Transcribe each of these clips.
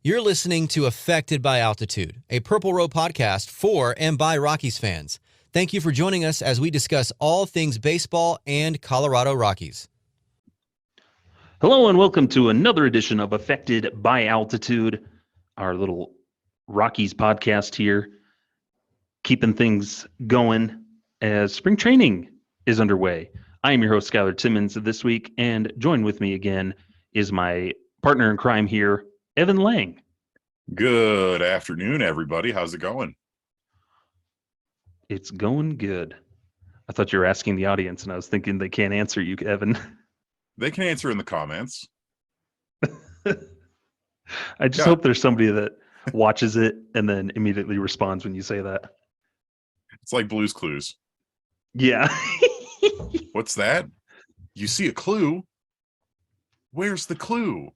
You're listening to Affected by Altitude, a Purple Row podcast for and by Rockies fans. Thank you for joining us as we discuss all things baseball and Colorado Rockies. Hello and welcome to another edition of Affected by Altitude, our little Rockies podcast here, keeping things going as spring training is underway. I am your host, Skyler Timmons, this week, and joined with me again is my partner in crime here, Evan Lang. Good afternoon, everybody. How's it going? It's going good. I thought you were asking the audience, and I was thinking they can't answer you, Evan. They can answer in the comments. I just hope there's somebody that watches it and then immediately responds when you say that. It's like Blue's Clues. Yeah. What's that? You see a clue? Where's the clue?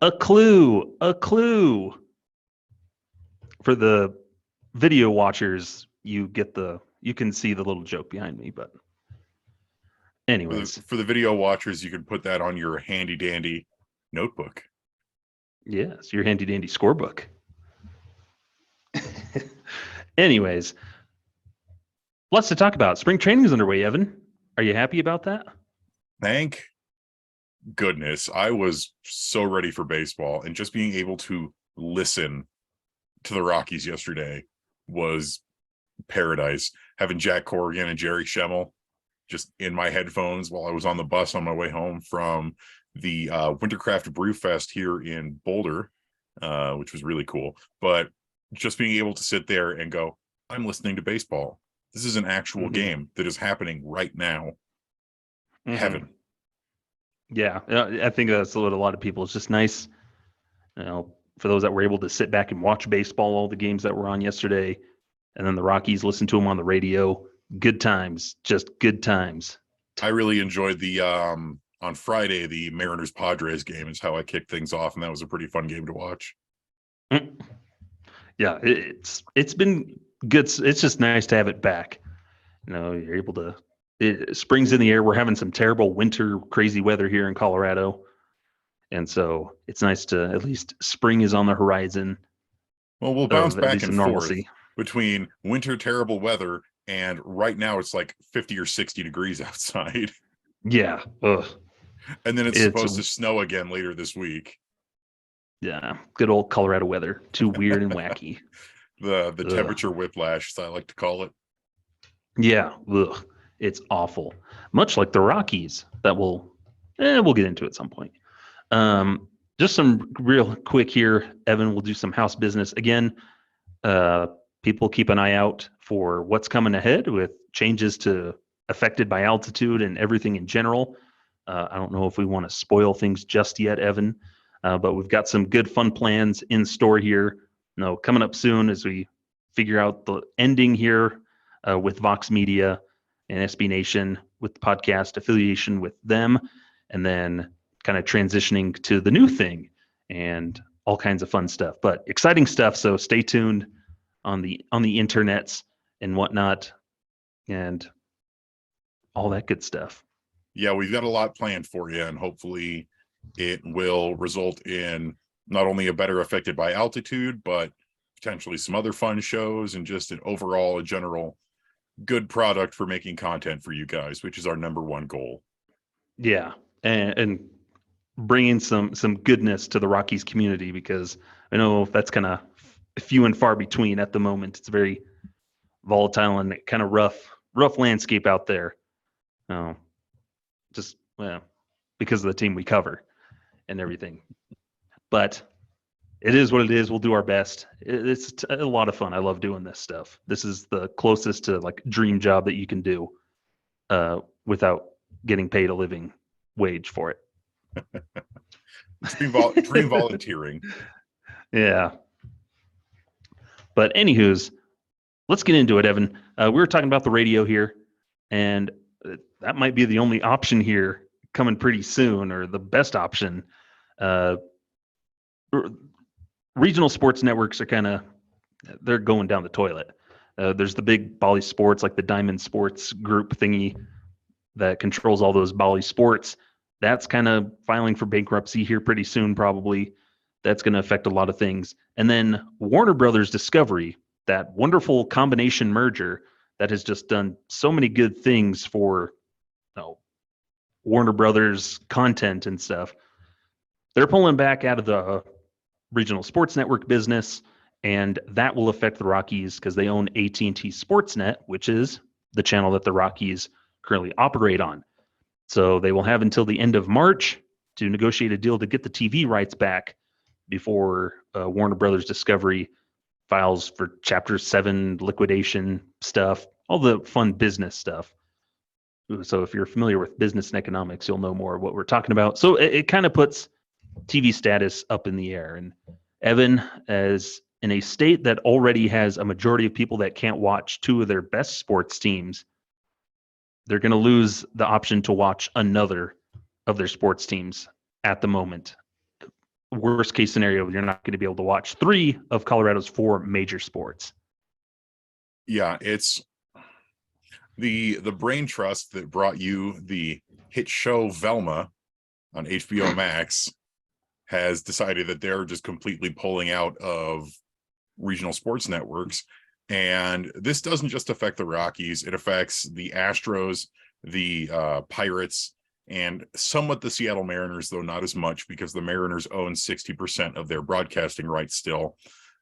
A clue. For the video watchers, you can see the little joke behind me, but anyways. For the video watchers, you can put that on your handy dandy notebook. Yes, your handy dandy scorebook. Anyways, lots to talk about. Spring training is underway, Evan. Are you happy about that? Thank goodness. I was so ready for baseball, and just being able to listen to the Rockies yesterday was paradise. Having Jack Corrigan and Jerry Schemmel just in my headphones while I was on the bus on my way home from the Wintercraft Brew Fest here in Boulder, which was really cool. But just being able to sit there and go, I'm listening to baseball. This is an actual game that is happening right now. Heaven. Yeah, I think that's what a lot of people. It's just nice, for those that were able to sit back and watch baseball, all the games that were on yesterday, and then the Rockies, listen to them on the radio. Good times, just good times. I really enjoyed the on Friday, the Mariners Padres game is how I kicked things off, and that was a pretty fun game to watch. Yeah, it's been good. It's just nice to have it back. You're able to. Spring's in the air. We're having some terrible winter, crazy weather here in Colorado, and so it's nice to at least spring is on the horizon. Well, we'll bounce back and forth between winter, terrible weather, and right now it's like 50 or 60 degrees outside. Yeah. Ugh. And then it's supposed to snow again later this week. Yeah, good old Colorado weather. Too weird and wacky. The temperature whiplash, as I like to call it. Yeah, ugh. It's awful. Much like the Rockies that we'll get into at some point. Just some real quick here, Evan, we'll do some house business. Again, people keep an eye out for what's coming ahead with changes to Affected by Altitude and everything in general. I don't know if we want to spoil things just yet, Evan, but we've got some good fun plans in store here. Coming up soon as we figure out the ending here with Vox Media and SB Nation with the podcast affiliation with them, and then kind of transitioning to the new thing and all kinds of fun stuff, but exciting stuff. So stay tuned on the internets and whatnot and all that good stuff. Yeah, we've got a lot planned for you, and hopefully it will result in not only a better Affected by Altitude, but potentially some other fun shows and just a general good product for making content for you guys, which is our number one goal. Yeah, and bringing some goodness to the Rockies community, because I know that's kind of few and far between at the moment. It's very volatile and kind of rough landscape out there. Because of the team we cover and everything. But it is what it is. We'll do our best. It's a lot of fun. I love doing this stuff. This is the closest to like dream job that you can do without getting paid a living wage for it. Dream volunteering. Yeah. But anywho's, let's get into it, Evan. We were talking about the radio here, and that might be the only option here coming pretty soon, or the best option. Regional sports networks are they're going down the toilet. There's the big Bally Sports, like the Diamond Sports group thingy that controls all those Bally Sports. That's kind of filing for bankruptcy here pretty soon, probably. That's going to affect a lot of things. And then Warner Brothers Discovery, that wonderful combination merger that has just done so many good things for Warner Brothers content and stuff. They're pulling back out of the regional sports network business, and that will affect the Rockies because they own AT&T Sportsnet, which is the channel that the Rockies currently operate on. So they will have until the end of March to negotiate a deal to get the TV rights back before Warner Brothers Discovery files for Chapter 7 liquidation stuff, all the fun business stuff. So if you're familiar with business and economics, you'll know more of what we're talking about. So it kind of puts TV status up in the air. And Evan, as in a state that already has a majority of people that can't watch two of their best sports teams, they're going to lose the option to watch another of their sports teams at the moment. Worst case scenario, you're not going to be able to watch 3 of Colorado's 4 major sports. Yeah, it's the brain trust that brought you the hit show Velma on HBO Max has decided that they're just completely pulling out of regional sports networks. And this doesn't just affect the Rockies, it affects the Astros, the Pirates, and somewhat the Seattle Mariners, though not as much because the Mariners own 60% of their broadcasting rights still.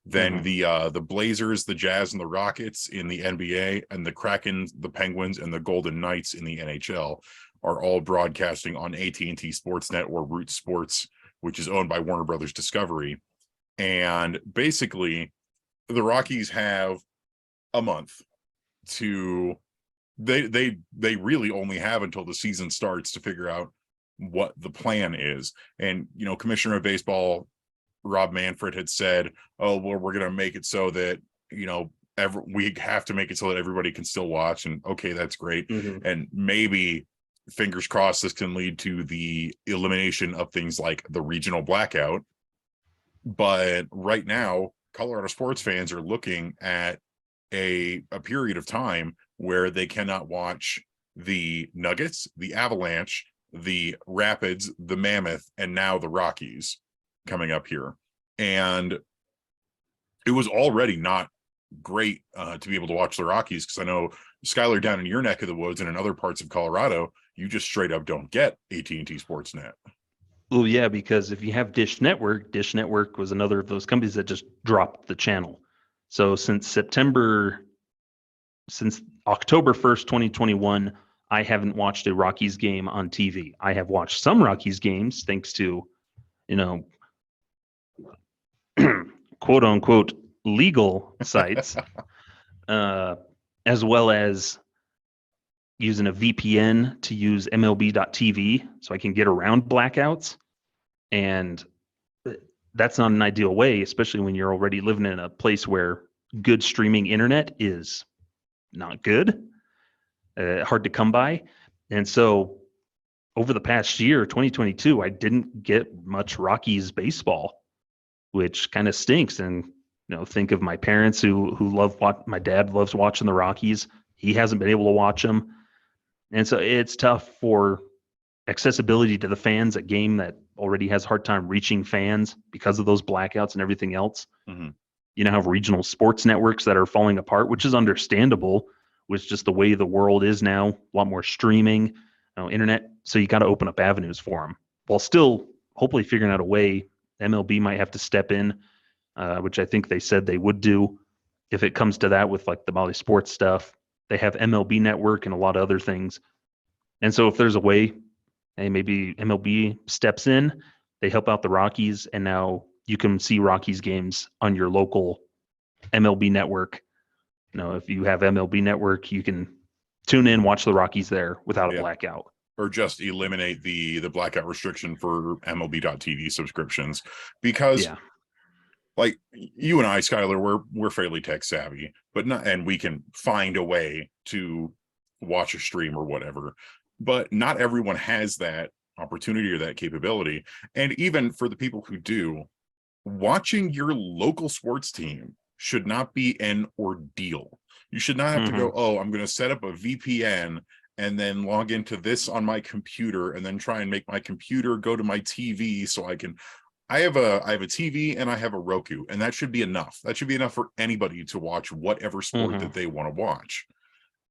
Then the Blazers, the Jazz, and the Rockets in the NBA, and the Kraken, the Penguins, and the Golden Knights in the NHL are all broadcasting on AT&T Sportsnet or Root Sports, which is owned by Warner Brothers Discovery. And basically, the Rockies have a month to they really only have until the season starts to figure out what the plan is. And Commissioner of Baseball Rob Manfred had said, oh well, we're going to make it so that we have to make it so that everybody can still watch. And okay, that's great. And maybe, fingers crossed, this can lead to the elimination of things like the regional blackout. But right now, Colorado sports fans are looking at a period of time where they cannot watch the Nuggets, the Avalanche, the Rapids, the Mammoth, and now the Rockies coming up here. And it was already not great to be able to watch the Rockies, because I know, Skyler, down in your neck of the woods and in other parts of Colorado, you just straight up don't get AT&T Sportsnet. Well, yeah, because if you have Dish Network was another of those companies that just dropped the channel. So since October 1st, 2021, I haven't watched a Rockies game on TV. I have watched some Rockies games thanks to, quote unquote, legal sites, as well as using a VPN to use MLB.TV so I can get around blackouts. And that's not an ideal way, especially when you're already living in a place where good streaming internet is not good, hard to come by. And so over the past year, 2022, I didn't get much Rockies baseball, which kind of stinks. And think of my parents who my dad loves watching the Rockies. He hasn't been able to watch them. And so it's tough for accessibility to the fans, a game that already has a hard time reaching fans because of those blackouts and everything else. You now have regional sports networks that are falling apart, which is understandable with just the way the world is now, a lot more streaming, internet. So you got to open up avenues for them while still hopefully figuring out a way. MLB might have to step in, which I think they said they would do if it comes to that with like the Bally Sports stuff. They have MLB Network and a lot of other things. And so if there's a way, hey, maybe MLB steps in, they help out the Rockies, and now you can see Rockies games on your local MLB Network. If you have MLB Network, you can tune in, watch the Rockies there without a blackout. Or just eliminate the blackout restriction for MLB.TV subscriptions, because like you and I, Skyler, we're fairly tech savvy, but not, and we can find a way to watch a stream or whatever. But not everyone has that opportunity or that capability. And even for the people who do, watching your local sports team should not be an ordeal. You should not have to go, oh, I'm going to set up a VPN and then log into this on my computer and then try and make my computer go to my TV so I can. I have a TV and I have a Roku, and that should be enough. That should be enough for anybody to watch whatever sport that they want to watch.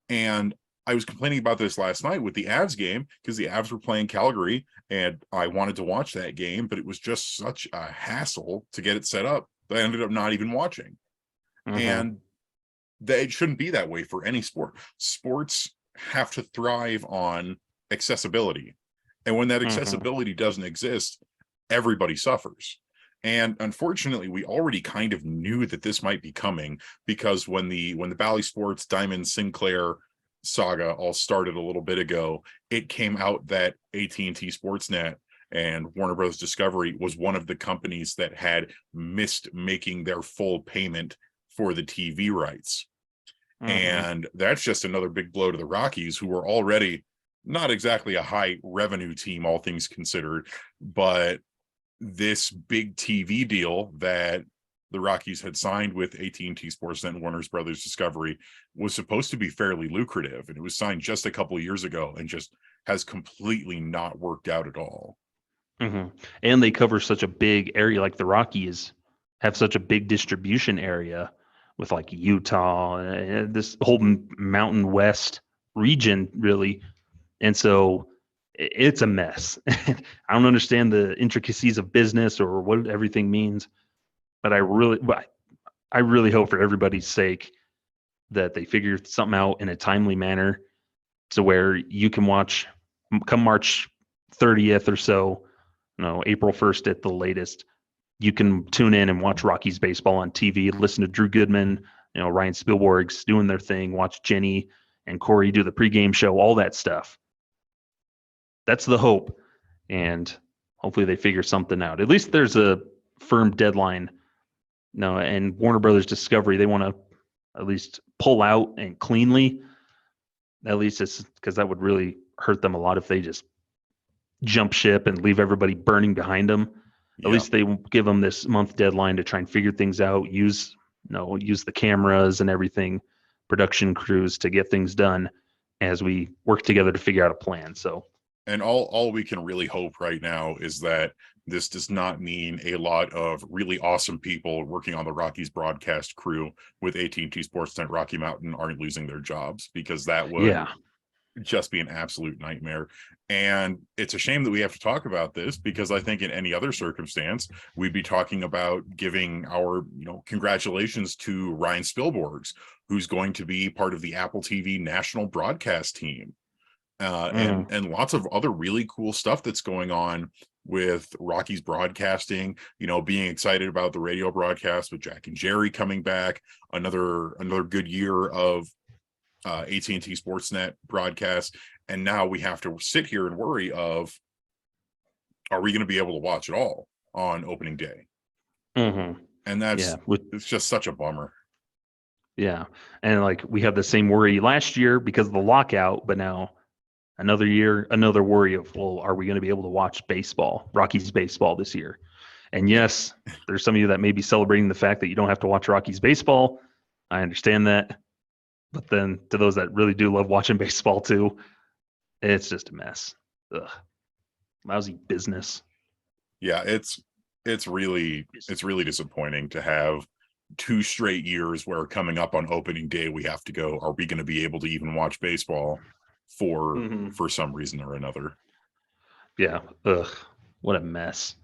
And I was complaining about this last night with the Avs game because the Avs were playing Calgary and I wanted to watch that game, but it was just such a hassle to get it set up that I ended up not even watching. And that it shouldn't be that way for any sport. Sports have to thrive on accessibility. And when that accessibility doesn't exist, everybody suffers. And unfortunately, we already kind of knew that this might be coming, because when the Bally Sports Diamond Sinclair saga all started a little bit ago, it came out that AT&T Sportsnet and Warner Bros. Discovery was one of the companies that had missed making their full payment for the TV rights. And that's just another big blow to the Rockies, who were already not exactly a high revenue team, all things considered, but this big TV deal that the Rockies had signed with AT&T Sportsnet and Warner Bros. Discovery was supposed to be fairly lucrative, and it was signed just a couple of years ago and just has completely not worked out at all. And they cover such a big area, like the Rockies have such a big distribution area with like Utah, this whole Mountain West region, really. And so it's a mess. I don't understand the intricacies of business or what everything means, but I really hope for everybody's sake that they figure something out in a timely manner to where you can watch come March 30th or so, April 1st at the latest. You can tune in and watch Rockies baseball on TV, listen to Drew Goodman, Ryan Spielborg's doing their thing, watch Jenny and Corey do the pregame show, all that stuff. That's the hope. And hopefully they figure something out. At least there's a firm deadline. And Warner Brothers Discovery, they want to at least pull out and cleanly. At least it's because that would really hurt them a lot if they just jump ship and leave everybody burning behind them. At least they give them this month deadline to try and figure things out, use the cameras and everything, production crews to get things done as we work together to figure out a plan. So, and all we can really hope right now is that this does not mean a lot of really awesome people working on the Rockies broadcast crew with AT&T Sportsnet Rocky Mountain aren't losing their jobs, because that would just be an absolute nightmare. And it's a shame that we have to talk about this, because I think in any other circumstance we'd be talking about giving our congratulations to Ryan Spielborgs, who's going to be part of the Apple TV national broadcast team, and lots of other really cool stuff that's going on with Rockies broadcasting, being excited about the radio broadcast with Jack and Jerry coming back, another good year of AT&T Sportsnet broadcast. And now we have to sit here and worry of, are we going to be able to watch it all on opening day? And that's it's just such a bummer. Yeah. And like we had the same worry last year because of the lockout, but now another year, another worry of, well, are we going to be able to watch baseball, Rockies baseball this year? And yes, there's some of you that may be celebrating the fact that you don't have to watch Rockies baseball. I understand that. But then to those that really do love watching baseball too, it's just a mess. Ugh. Lousy business. Yeah, it's really disappointing to have 2 straight years where coming up on opening day we have to go, are we going to be able to even watch baseball for some reason or another? Yeah. Ugh. What a mess.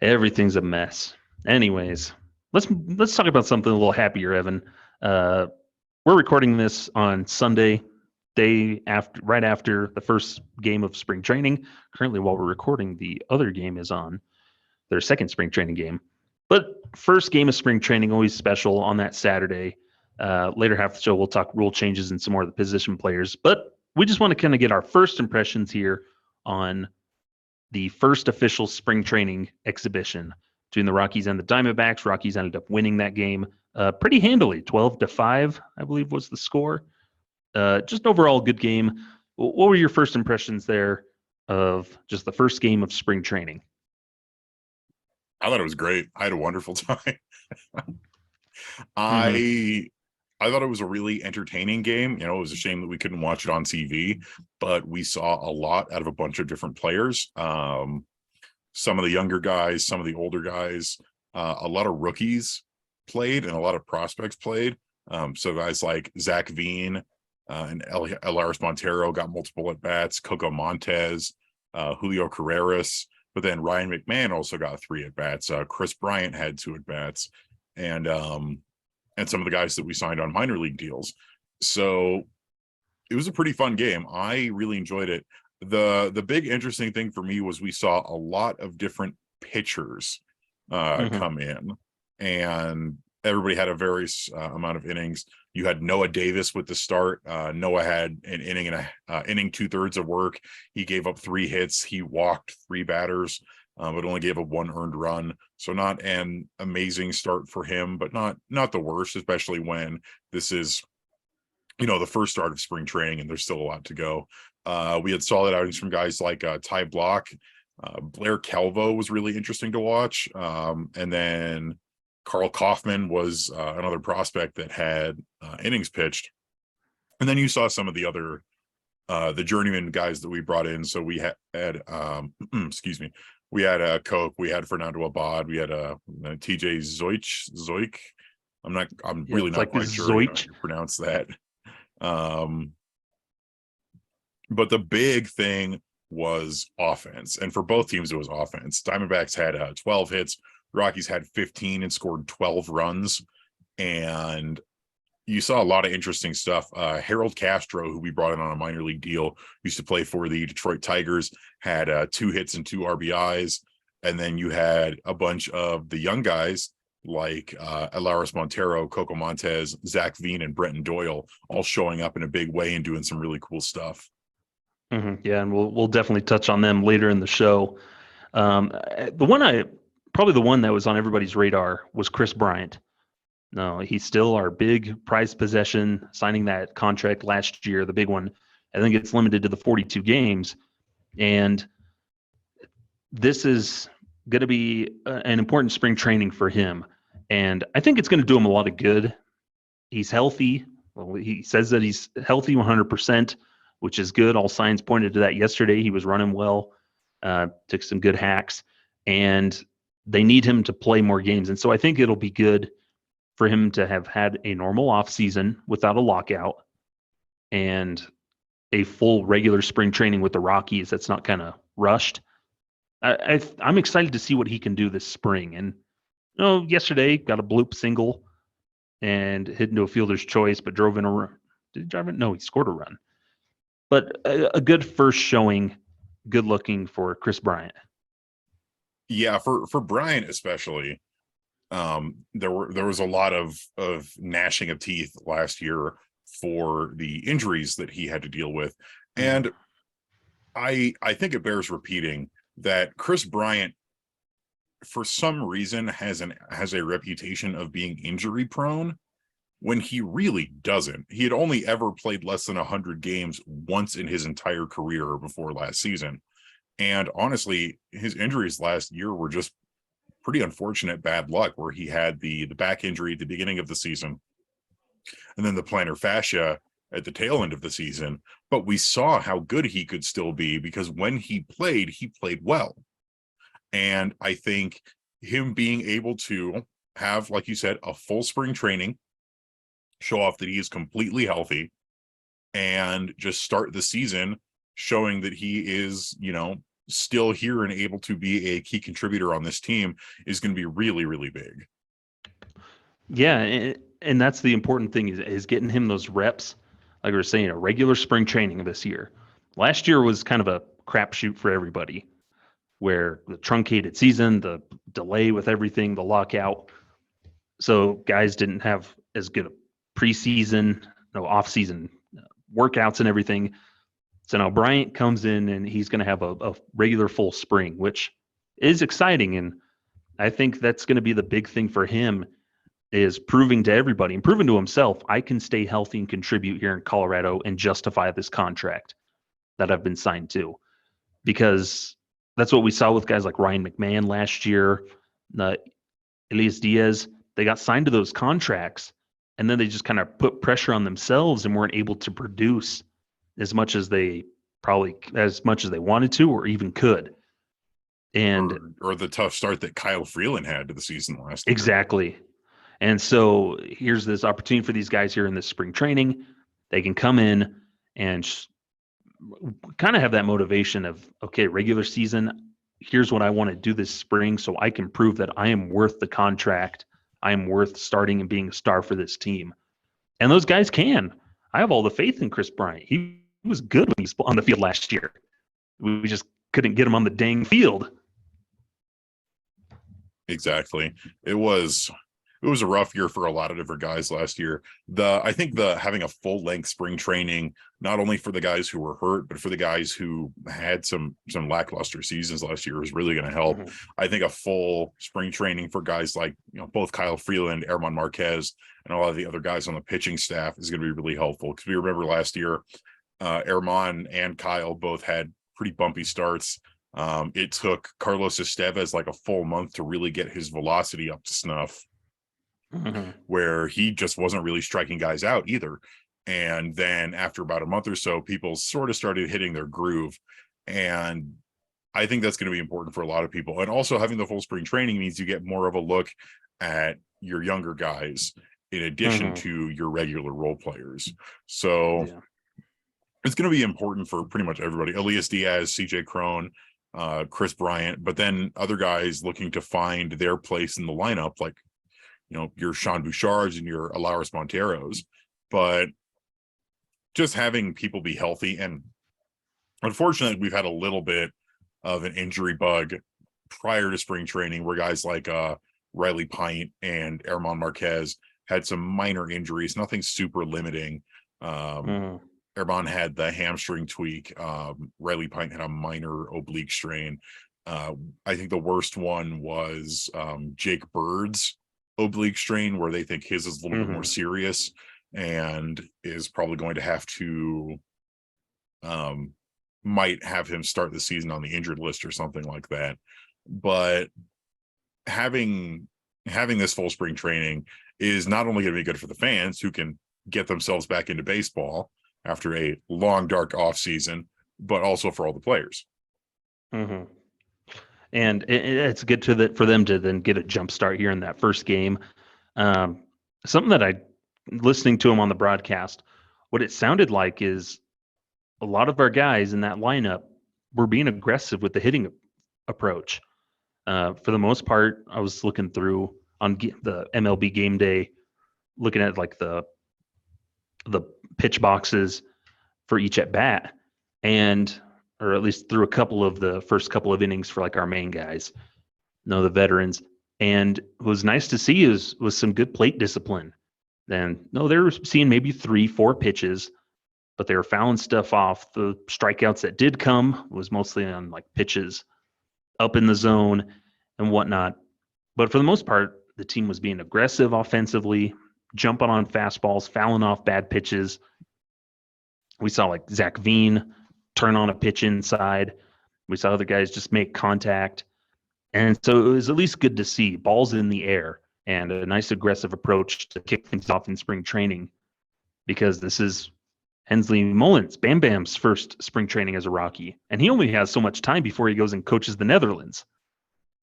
Everything's a mess. Anyways, let's talk about something a little happier, Evan. We're recording this on Sunday, right after the first game of spring training. Currently, while we're recording, the other game is on, their second spring training game. But first game of spring training, always special on that Saturday. Later half the show, we'll talk rule changes and some more of the position players. But we just want to kind of get our first impressions here on the first official spring training exhibition between the Rockies and the Diamondbacks. Rockies ended up winning that game pretty handily, 12-5, I believe was the score. Just overall good game. What were your first impressions there of just the first game of spring training? I thought it was great. I had a wonderful time. I thought it was a really entertaining game. It was a shame that we couldn't watch it on TV, but we saw a lot out of a bunch of different players. some of the younger guys, some of the older guys, a lot of rookies played and a lot of prospects played. So guys like Zach Veen and Elaris Montero got multiple at bats, Coco Montez, Julio Carreras, but then Ryan McMahon also got 3 at bats. Chris Bryant had 2 at bats, and some of the guys that we signed on minor league deals. So it was a pretty fun game. I really enjoyed it. The big interesting thing for me was we saw a lot of different pitchers come in, and everybody had a various amount of innings. You had Noah Davis with the start. Noah had an inning and a inning 2/3 of work. He gave up 3 hits. He walked 3 batters, but only gave up 1 earned run. So not an amazing start for him, but not the worst, especially when this is, the first start of spring training and there's still a lot to go. We had solid outings from guys like Ty Block. Blair Calvo was really interesting to watch. And then Carl Kaufman was another prospect that had innings pitched. And then you saw some of the other, the journeyman guys that we brought in. So we had excuse me, we had Coke, we had Fernando Abad, we had TJ Zoik. I'm really not quite sure how to pronounce that. But the big thing was offense, and for both teams it was offense. Diamondbacks had 12 hits, Rockies had 15 and scored 12 runs, and you saw a lot of interesting stuff. Harold Castro, who we brought in on a minor league deal, used to play for the Detroit Tigers, had 2 hits and 2 RBIs, and then you had a bunch of the young guys like Elaris Montero, Coco Montez, Zach Veen, and Brenton Doyle all showing up in a big way and doing some really cool stuff. Yeah, and we'll definitely touch on them later in the show. The one that was on everybody's radar was Chris Bryant. No, he's still our big prized possession, signing that contract last year, the big one. I think it's limited to the 42 games. And this is going to be an important spring training for him. And I think it's going to do him a lot of good. He's healthy. Well, he says that he's healthy 100%, which is good. All signs pointed to that yesterday. He was running well, took some good hacks, and they need him to play more games. And so I think it'll be good for him to have had a normal offseason without a lockout and a full regular spring training with the Rockies that's not kind of rushed. I'm excited to see what he can do this spring. And yesterday got a bloop single and hit into a fielder's choice, but drove in a run. Did he drive it? No, he scored a run. But a good first showing, good looking for Chris Bryant. Yeah, for Bryant especially, there was a lot of gnashing of teeth last year for the injuries that he had to deal with, and I think it bears repeating that Chris Bryant, for some reason, has a reputation of being injury prone when he really doesn't. He had only ever played less than 100 games once in his entire career before last season. And honestly, his injuries last year were just pretty unfortunate bad luck, where he had the back injury at the beginning of the season and then the plantar fascia at the tail end of the season. But we saw how good he could still be, because when he played well. And I think him being able to have, like you said, a full spring training, show off that he is completely healthy, and just start the season showing that he is, still here and able to be a key contributor on this team is going to be really, really big. Yeah, and that's the important thing is getting him those reps. Like we were saying, a regular spring training this year. Last year was kind of a crapshoot for everybody, where the truncated season, the delay with everything, the lockout. So guys didn't have as good a preseason, no off-season workouts and everything. So now Bryant comes in and he's going to have a regular full spring, which is exciting. And I think that's going to be the big thing for him, is proving to everybody and proving to himself, I can stay healthy and contribute here in Colorado and justify this contract that I've been signed to. Because that's what we saw with guys like Ryan McMahon last year, Elias Diaz. They got signed to those contracts, and then they just kind of put pressure on themselves and weren't able to produce as much as they wanted to or even could. And or the tough start that Kyle Freeland had to the season last year. exactly. And so here's this opportunity for these guys here in this spring training. They can come in and kind of have that motivation of, okay, regular season, here's what I want to do this spring so I can prove that I am worth the contract. I am worth starting and being a star for this team. And those guys can. I have all the faith in Chris Bryant. He was good when he was on the field last year. We just couldn't get him on the dang field. Exactly. It was a rough year for a lot of different guys last year. I think having a full length spring training, not only for the guys who were hurt, but for the guys who had some lackluster seasons last year was really going to help. Mm-hmm. I think a full spring training for guys like, both Kyle Freeland, Herman Marquez, and a lot of the other guys on the pitching staff is going to be really helpful. Because we remember last year, Herman and Kyle both had pretty bumpy starts. It took Carlos Estevez like a full month to really get his velocity up to snuff. Mm-hmm. Where he just wasn't really striking guys out either. And then after about a month or so, people sort of started hitting their groove. And I think that's going to be important for a lot of people. And also having the full spring training means you get more of a look at your younger guys in addition to your regular role players. So it's going to be important for pretty much everybody. Elias Diaz, CJ Crone, Chris Bryant, but then other guys looking to find their place in the lineup, like your Sean Bouchards and your Alaris Monteros, but just having people be healthy. And unfortunately, we've had a little bit of an injury bug prior to spring training where guys like Riley Pint and Herman Marquez had some minor injuries, nothing super limiting. Herman had the hamstring tweak. Riley Pint had a minor oblique strain. I think the worst one was Jake Bird's oblique strain, where they think his is a little bit more serious and is probably going to have to might have him start the season on the injured list or something like that. But having this full spring training is not only going to be good for the fans who can get themselves back into baseball after a long dark off season, but also for all the players. And it's good for them to then get a jump start here in that first game. Something that listening to him on the broadcast, what it sounded like is a lot of our guys in that lineup were being aggressive with the hitting approach. For the most part, I was looking through on the MLB game day, looking at like the pitch boxes for each at bat, or at least through a couple of the first couple of innings for like our main guys, the veterans. And what was nice to see was some good plate discipline. Then they were seeing maybe 3-4 pitches, but they were fouling stuff off. The strikeouts that did come was mostly on like pitches up in the zone and whatnot. But for the most part, the team was being aggressive offensively, jumping on fastballs, fouling off bad pitches. We saw like Zach Veen turn on a pitch inside. We saw other guys just make contact. And so it was at least good to see balls in the air and a nice aggressive approach to kick things off in spring training, because this is Hensley Mullins, Bam Bam's first spring training as a Rocky. And he only has so much time before he goes and coaches the Netherlands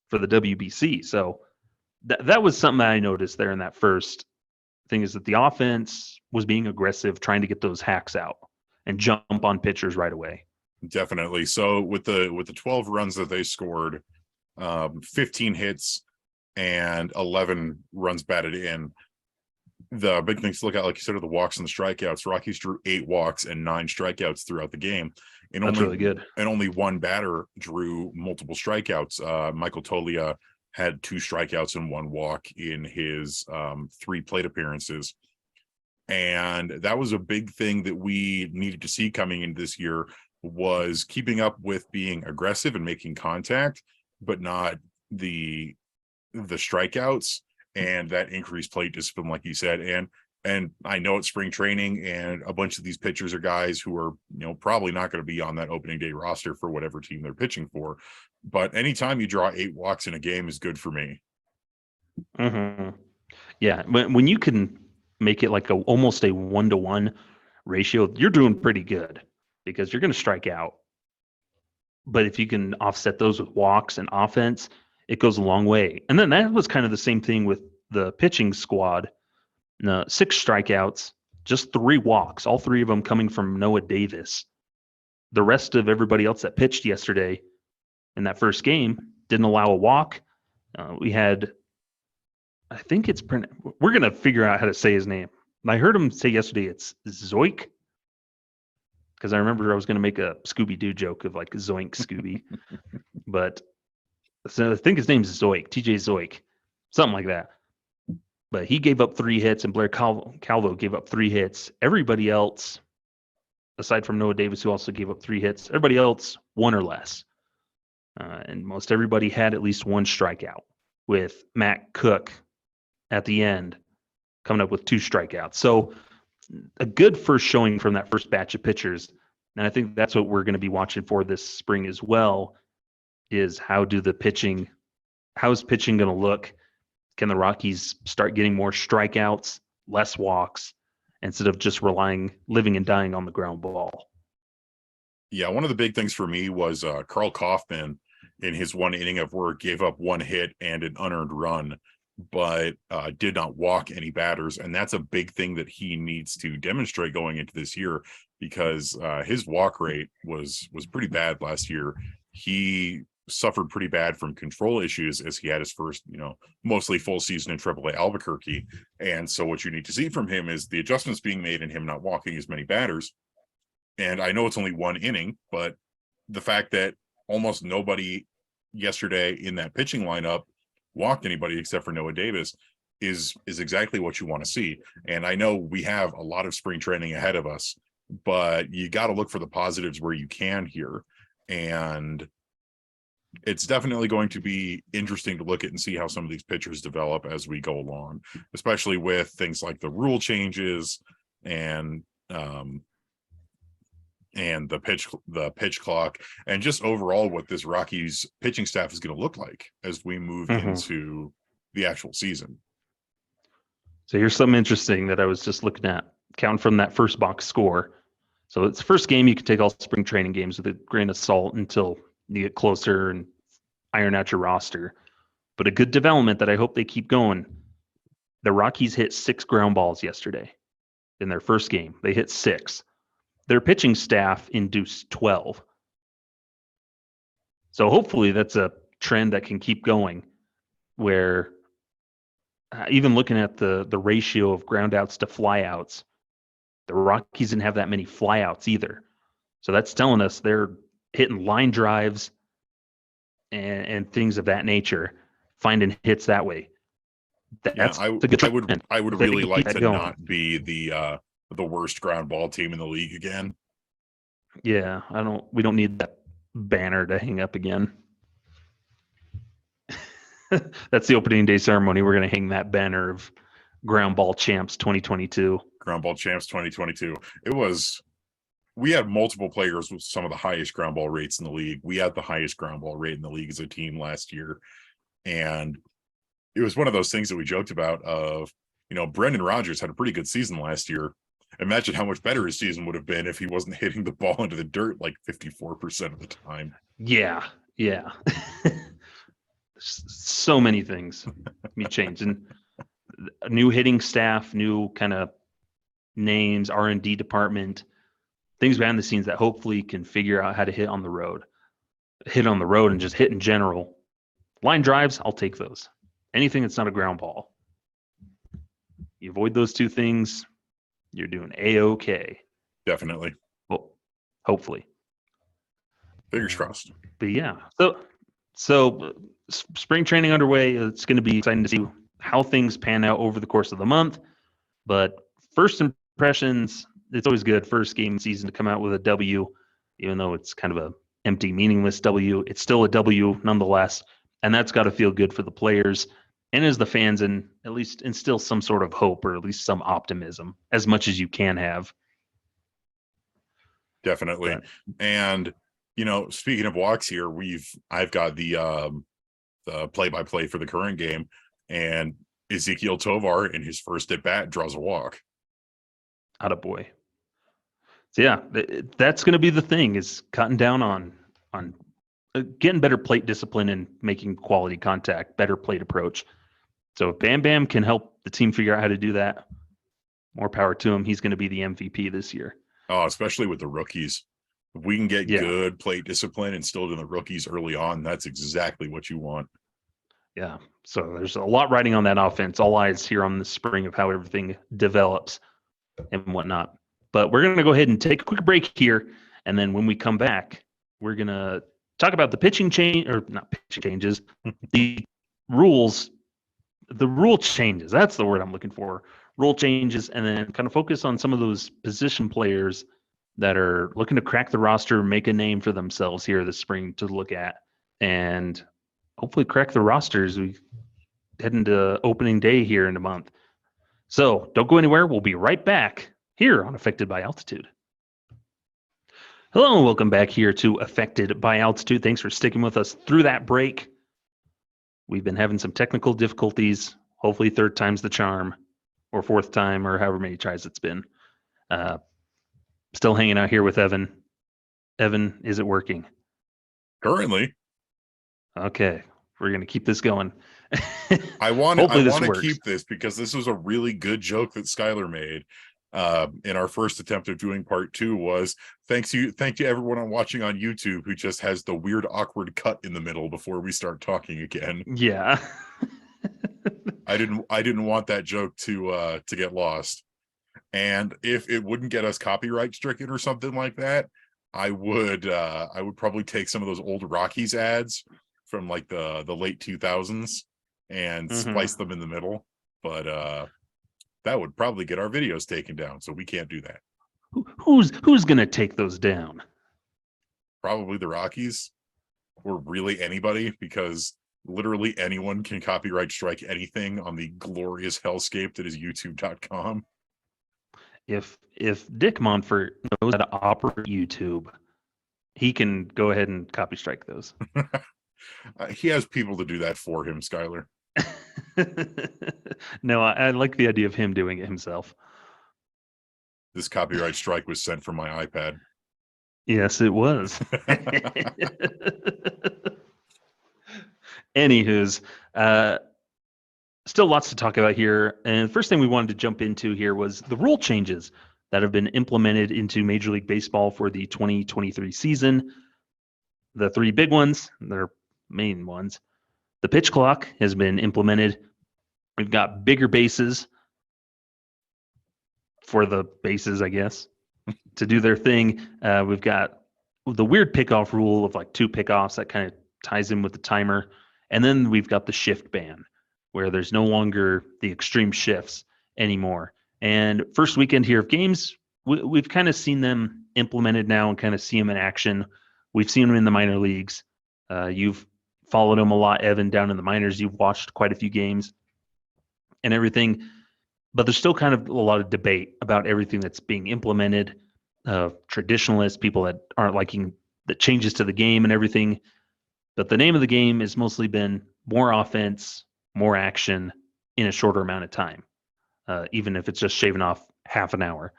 for the WBC. So that was something that I noticed there in that first thing, is that the offense was being aggressive, trying to get those hacks out and jump on pitchers right away. Definitely. So with the 12 runs that they scored, 15 hits and 11 runs batted in, the big things to look at, like you said, are the walks and the strikeouts. Rockies drew 8 walks and 9 strikeouts throughout the game. And that's really good. And only one batter drew multiple strikeouts. Michael Tolia had 2 strikeouts and 1 walk in his 3 plate appearances. And that was a big thing that we needed to see coming into this year, was keeping up with being aggressive and making contact, but not the strikeouts and that increased plate discipline, like you said. And I know it's spring training, and a bunch of these pitchers are guys who are, probably not going to be on that opening day roster for whatever team they're pitching for. But anytime you draw 8 walks in a game is good for me. Yeah, when you can make it like almost a 1-to-1 ratio, you're doing pretty good, because you're going to strike out But if you can offset those with walks and offense, it goes a long way. And then that was kind of the same thing with the pitching squad. 6 strikeouts, just 3 walks, all 3 of them coming from Noah Davis. The rest of everybody else that pitched yesterday in that first game didn't allow a walk. We had, I think it's, we're going to figure out how to say his name. I heard him say yesterday it's Zoik, because I remember I was going to make a Scooby-Doo joke of like Zoink Scooby. But so I think his name's Zoik, TJ Zoik, something like that. But he gave up 3 hits, and Blair Calvo gave up 3 hits. Everybody else, aside from Noah Davis, who also gave up 3 hits, everybody else 1 or less. And most everybody had at least 1 strikeout, with Matt Cook at the end coming up with 2 strikeouts. So a good first showing from that first batch of pitchers. And I think that's what we're going to be watching for this spring as well, is how is pitching going to look? Can the Rockies start getting more strikeouts, less walks, instead of just living and dying on the ground ball? Yeah, one of the big things for me was Carl Kaufman in his 1 inning of work gave up 1 hit and an unearned run, but did not walk any batters. And that's a big thing that he needs to demonstrate going into this year, because his walk rate was pretty bad last year. He suffered pretty bad from control issues as he had his first, mostly full season in AAA Albuquerque. And so what you need to see from him is the adjustments being made in him not walking as many batters. And I know it's only 1 inning, but the fact that almost nobody yesterday in that pitching lineup walked anybody except for Noah Davis is exactly what you want to see. And I know we have a lot of spring training ahead of us, but you got to look for the positives where you can here. And it's definitely going to be interesting to look at and see how some of these pitchers develop as we go along, especially with things like the rule changes and the pitch clock, and just overall what this Rockies pitching staff is going to look like as we move into the actual season. So here's something interesting that I was just looking at, counting from that first box score. So it's the first game. You can take all spring training games with a grain of salt until you get closer and iron out your roster. But a good development that I hope they keep going, the Rockies hit 6 ground balls yesterday in their first game. They hit 6. Their pitching staff induced 12. So hopefully that's a trend that can keep going, where even looking at the ratio of groundouts to flyouts, the Rockies didn't have that many flyouts either. So that's telling us they're hitting line drives and things of that nature, finding hits that way. I would really like to not be the worst ground ball team in the league again. Yeah, we don't need that banner to hang up again. That's the opening day ceremony. We're going to hang that banner of Ground Ball Champs 2022. Ground Ball Champs 2022. We had multiple players with some of the highest ground ball rates in the league. We had the highest ground ball rate in the league as a team last year. And it was one of those things that we joked about of, Brendan Rodgers had a pretty good season last year. Imagine how much better his season would have been if he wasn't hitting the ball into the dirt like 54% of the time. Yeah. So many things be changed. And a new hitting staff, new kind of names, R&D department, things behind the scenes that hopefully can figure out how to hit on the road and just hit in general. Line drives, I'll take those. Anything that's not a ground ball. You avoid those 2 things, you're doing A-okay. Definitely. Well, hopefully. Fingers crossed. But yeah, so spring training underway. It's going to be exciting to see how things pan out over the course of the month. But first impressions, it's always good first game of the season to come out with a W, even though it's kind of a empty, meaningless W. It's still a W nonetheless, and that's got to feel good for the players and as the fans, and at least instill some sort of hope or at least some optimism as much as you can have. Definitely. And speaking of walks here, I've got the play-by-play for the current game, and Ezekiel Tovar in his first at bat draws a walk. Attaboy. So yeah, that's going to be the thing, is cutting down on getting better plate discipline and making quality contact, better plate approach. So if Bam Bam can help the team figure out how to do that, more power to him. He's going to be the MVP this year. Oh, especially with the rookies. If we can get Yeah. good plate discipline instilled in the rookies early on, that's exactly what you want. Yeah. So there's a lot riding on that offense. All eyes here on the spring of how everything develops and whatnot. But we're going to go ahead and take a quick break here. And then when we come back, we're going to talk about the pitching change, or not pitching changes, the rule changes. That's the word I'm looking for. Rule changes, and then kind of focus on some of those position players that are looking to crack the roster, make a name for themselves here this spring to look at, and hopefully crack the roster as we head into opening day here in a month. So don't go anywhere. We'll be right back here on Affected by Altitude. Hello and welcome back here to Affected by Altitude. Thanks for sticking with us through that break. We've been having some technical difficulties. Hopefully third time's the charm, or fourth time, or however many tries it's been. Still hanging out here with Evan. Evan, is it working? Currently. Okay, we're going to keep this going. I want to works. keep this because this was a really good joke that Skyler made in our first attempt of doing part 2. Was thank you everyone watching on YouTube who just has the weird awkward cut in the middle before we start talking again. Yeah. I didn't want that joke to get lost. And if it wouldn't get us copyright stricken or something like that, I would probably take some of those old Rockies ads from like the late 2000s and splice them in the middle. But that would probably get our videos taken down, so we can't do that. Who's going to take those down? Probably the Rockies, or really anybody, because literally anyone can copyright strike anything on the glorious hellscape that is youtube.com. If Dick Monfort knows how to operate YouTube, he can go ahead and copy strike those. He has people to do that for him, Skyler. No, I like the idea of him doing it himself. This copyright strike was sent from my iPad. Yes, it was. Anywho's, still lots to talk about here. And the first thing we wanted to jump into here was the rule changes that have been implemented into Major League Baseball for the 2023 season. The 3 big ones, they're main ones. The pitch clock has been implemented. We've got bigger bases for the bases, I guess, to do their thing. We've got the weird pickoff rule of like 2 pickoffs that kind of ties in with the timer. And then we've got the shift ban, where there's no longer the extreme shifts anymore. And first weekend here of games, we've kind of seen them implemented now and kind of see them in action. We've seen them in the minor leagues. You've followed them a lot, Evan, down in the minors. You've watched quite a few games and everything. But there's still kind of a lot of debate about everything that's being implemented. Traditionalists, people that aren't liking the changes to the game and everything. But the name of the game has mostly been more offense, more action in a shorter amount of time, even if it's just shaving off half an hour.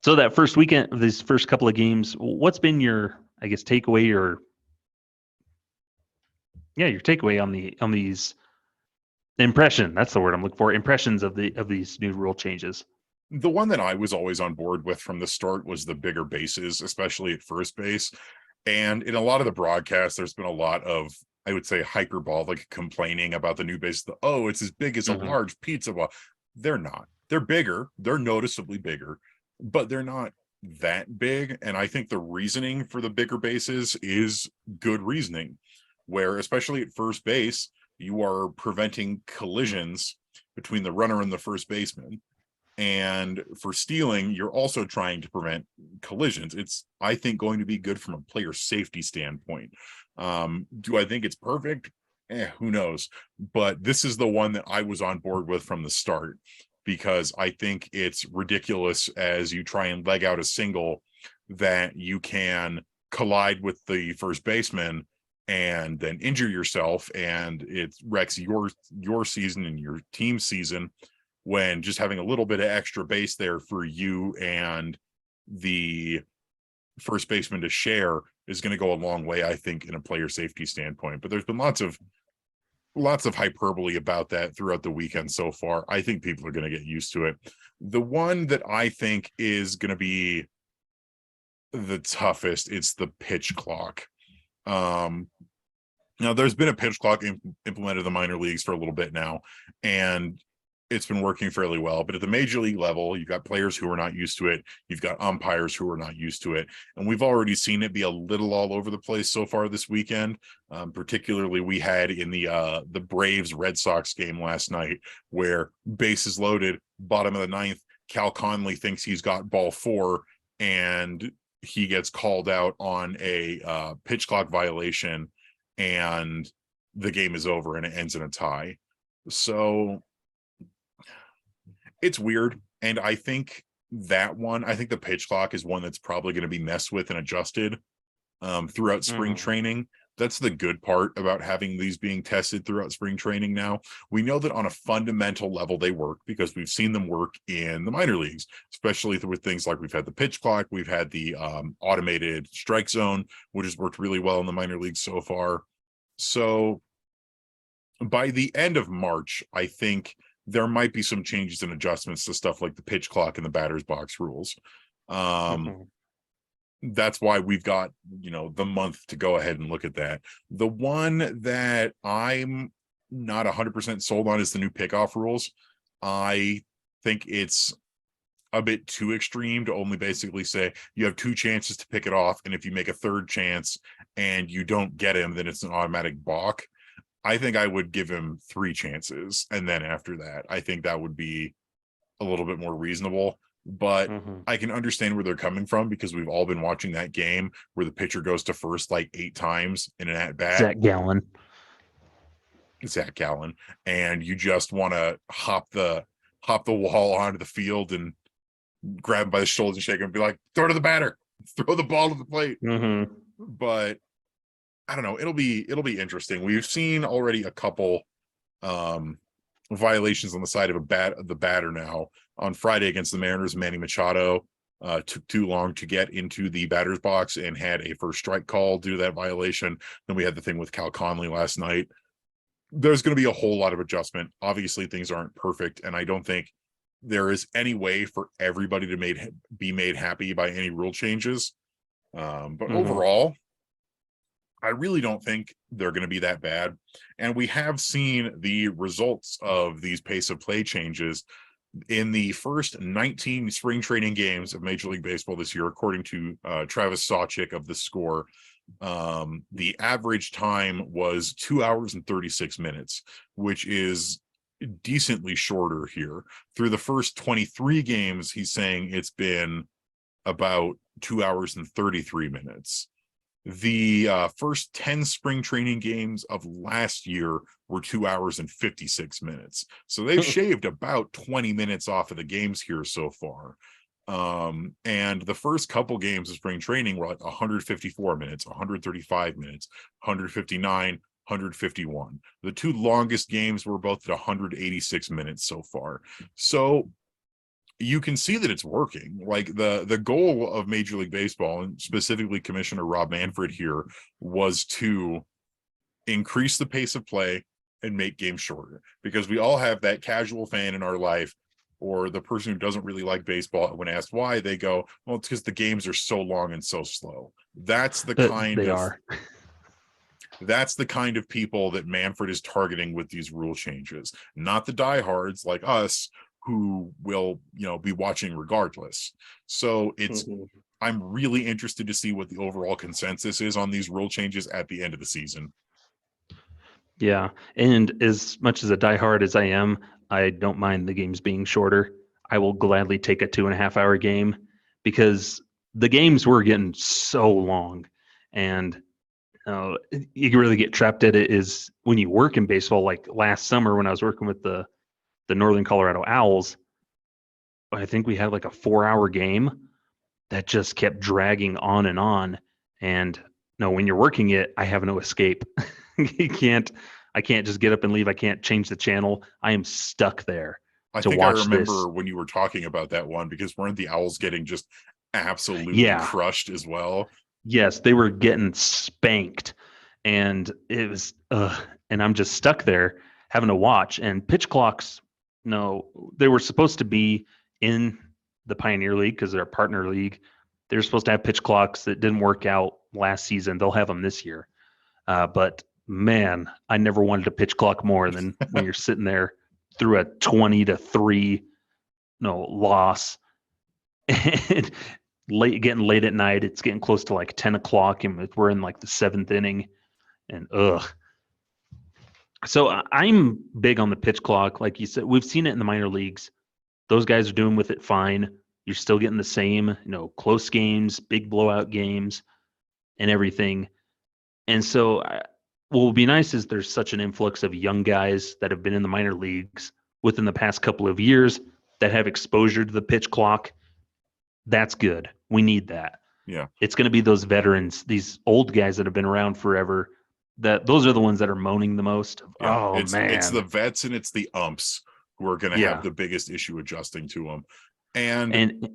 So that first weekend, these first couple of games, what's been your, I guess, takeaway your takeaway on these impression? That's the word I'm looking for. Impressions of these new rule changes. The one that I was always on board with from the start was the bigger bases, especially at first base. And in a lot of the broadcasts, there's been a lot of, I would say, hyperbolic complaining about the new base. It's as big as a large pizza ball. They're not. They're bigger. They're noticeably bigger, but they're not that big. And I think the reasoning for the bigger bases is good reasoning, where especially at first base, you are preventing collisions between the runner and the first baseman. And for stealing, you're also trying to prevent collisions. It's, I think, going to be good from a player safety standpoint. Do I think it's perfect? Who knows? But this is the one that I was on board with from the start, because I think it's ridiculous as you try and leg out a single that you can collide with the first baseman and then injure yourself, and it wrecks your season and your team's season, when just having a little bit of extra base there for you and the first baseman to share is going to go a long way, I think, in a player safety standpoint. But there's been lots of hyperbole about that throughout the weekend so far. I think people are going to get used to it. The one that I think is going to be the toughest, it's the pitch clock. Now there's been a pitch clock implemented in the minor leagues for a little bit now, and it's been working fairly well. But at the major league level, you've got players who are not used to it. You've got umpires who are not used to it. And we've already seen it be a little all over the place so far this weekend. Particularly we had in the Braves Red Sox game last night, where bases loaded, bottom of the ninth, Cal Conley thinks he's got ball 4, and he gets called out on a pitch clock violation, and the game is over and it ends in a tie. So it's weird. And I think the pitch clock is one that's probably going to be messed with and adjusted throughout spring training. That's the good part about having these being tested throughout spring training now. We know that on a fundamental level they work because we've seen them work in the minor leagues, especially with things like we've had the pitch clock, we've had the automated strike zone, which has worked really well in the minor leagues so far. So by the end of March, I think there might be some changes and adjustments to stuff like the pitch clock and the batter's box rules. That's why we've got, the month to go ahead and look at that. The one that I'm not 100% sold on is the new pickoff rules. I think it's a bit too extreme to only basically say you have 2 chances to pick it off, and if you make a third chance and you don't get him, then it's an automatic balk. I think I would give him 3 chances, and then after that, I think that would be a little bit more reasonable. But I can understand where they're coming from, because we've all been watching that game where the pitcher goes to first like 8 times in an at-bat. Zach Gallen. And you just want to hop the wall onto the field and grab him by the shoulders and shake him and be like, throw to the batter, throw the ball to the plate. But I don't know, it'll be interesting. We've seen already a couple violations on the side of the batter now. On Friday against the Mariners, Manny Machado took too long to get into the batter's box and had a first strike call due to that violation. Then we had the thing with Cal Conley last night. There's going to be a whole lot of adjustment. Obviously, things aren't perfect, and I don't think there is any way for everybody to be made happy by any rule changes. But overall, I really don't think they're going to be that bad. And we have seen the results of these pace of play changes in the first 19 spring training games of Major League Baseball this year. According to Travis Sawchik of The Score, the average time was 2 hours and 36 minutes, which is decently shorter here. Through the first 23 games, he's saying it's been about 2 hours and 33 minutes. The first 10 spring training games of last year were 2 hours and 56 minutes. So they've shaved about 20 minutes off of the games here so far. And the first couple games of spring training were like 154 minutes, 135 minutes, 159, 151. The 2 longest games were both at 186 minutes so far. So you can see that it's working. Like the goal of Major League Baseball, and specifically Commissioner Rob Manfred here, was to increase the pace of play and make games shorter, because we all have that casual fan in our life, or the person who doesn't really like baseball. When asked why, they go, well, it's because the games are so long and so slow. That's the that's the kind of people that Manfred is targeting with these rule changes, not the diehards like us who will, be watching regardless. So it's I'm really interested to see what the overall consensus is on these rule changes at the end of the season. Yeah, and as much as a diehard as I am, I don't mind the games being shorter. I will gladly take a 2.5 hour game, because the games were getting so long, and you can really get trapped at it is when you work in baseball. Like last summer when I was working with the Northern Colorado Owls, I think we had like a 4-hour game that just kept dragging on and on. And no, when you're working it, I have no escape. I can't just get up and leave. I can't change the channel. I am stuck there. I think I remember when you were talking about that one, because weren't the Owls getting just absolutely crushed as well. Yes, they were getting spanked, and it was and I'm just stuck there having to watch. And pitch clocks, no, they were supposed to be in the Pioneer League because they're a partner league. They're supposed to have pitch clocks that didn't work out last season. They'll have them this year. But man, I never wanted a pitch clock more than when you're sitting there through a 20-3 loss. And getting late at night, it's getting close to like 10 o'clock, and we're in like the 7th inning, and So I'm big on the pitch clock. Like you said, we've seen it in the minor leagues. Those guys are doing with it fine. You're still getting the same, close games, big blowout games, and everything. And so what will be nice is there's such an influx of young guys that have been in the minor leagues within the past couple of years that have exposure to the pitch clock. That's good. We need that. Yeah. It's going to be those veterans, these old guys that have been around forever, those are the ones that are moaning the most. Yeah. Oh, man. It's the vets and it's the umps who are going to have the biggest issue adjusting to them. And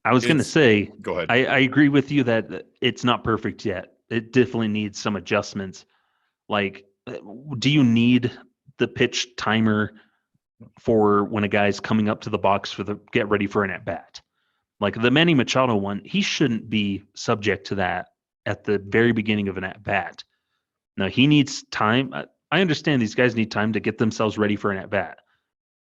I was going to say, go ahead. I agree with you that it's not perfect yet. It definitely needs some adjustments. Like, do you need the pitch timer for when a guy's coming up to the box for the get ready for an at-bat? Like the Manny Machado one, he shouldn't be subject to that at the very beginning of an at-bat. Now, he needs time. I understand these guys need time to get themselves ready for an at-bat.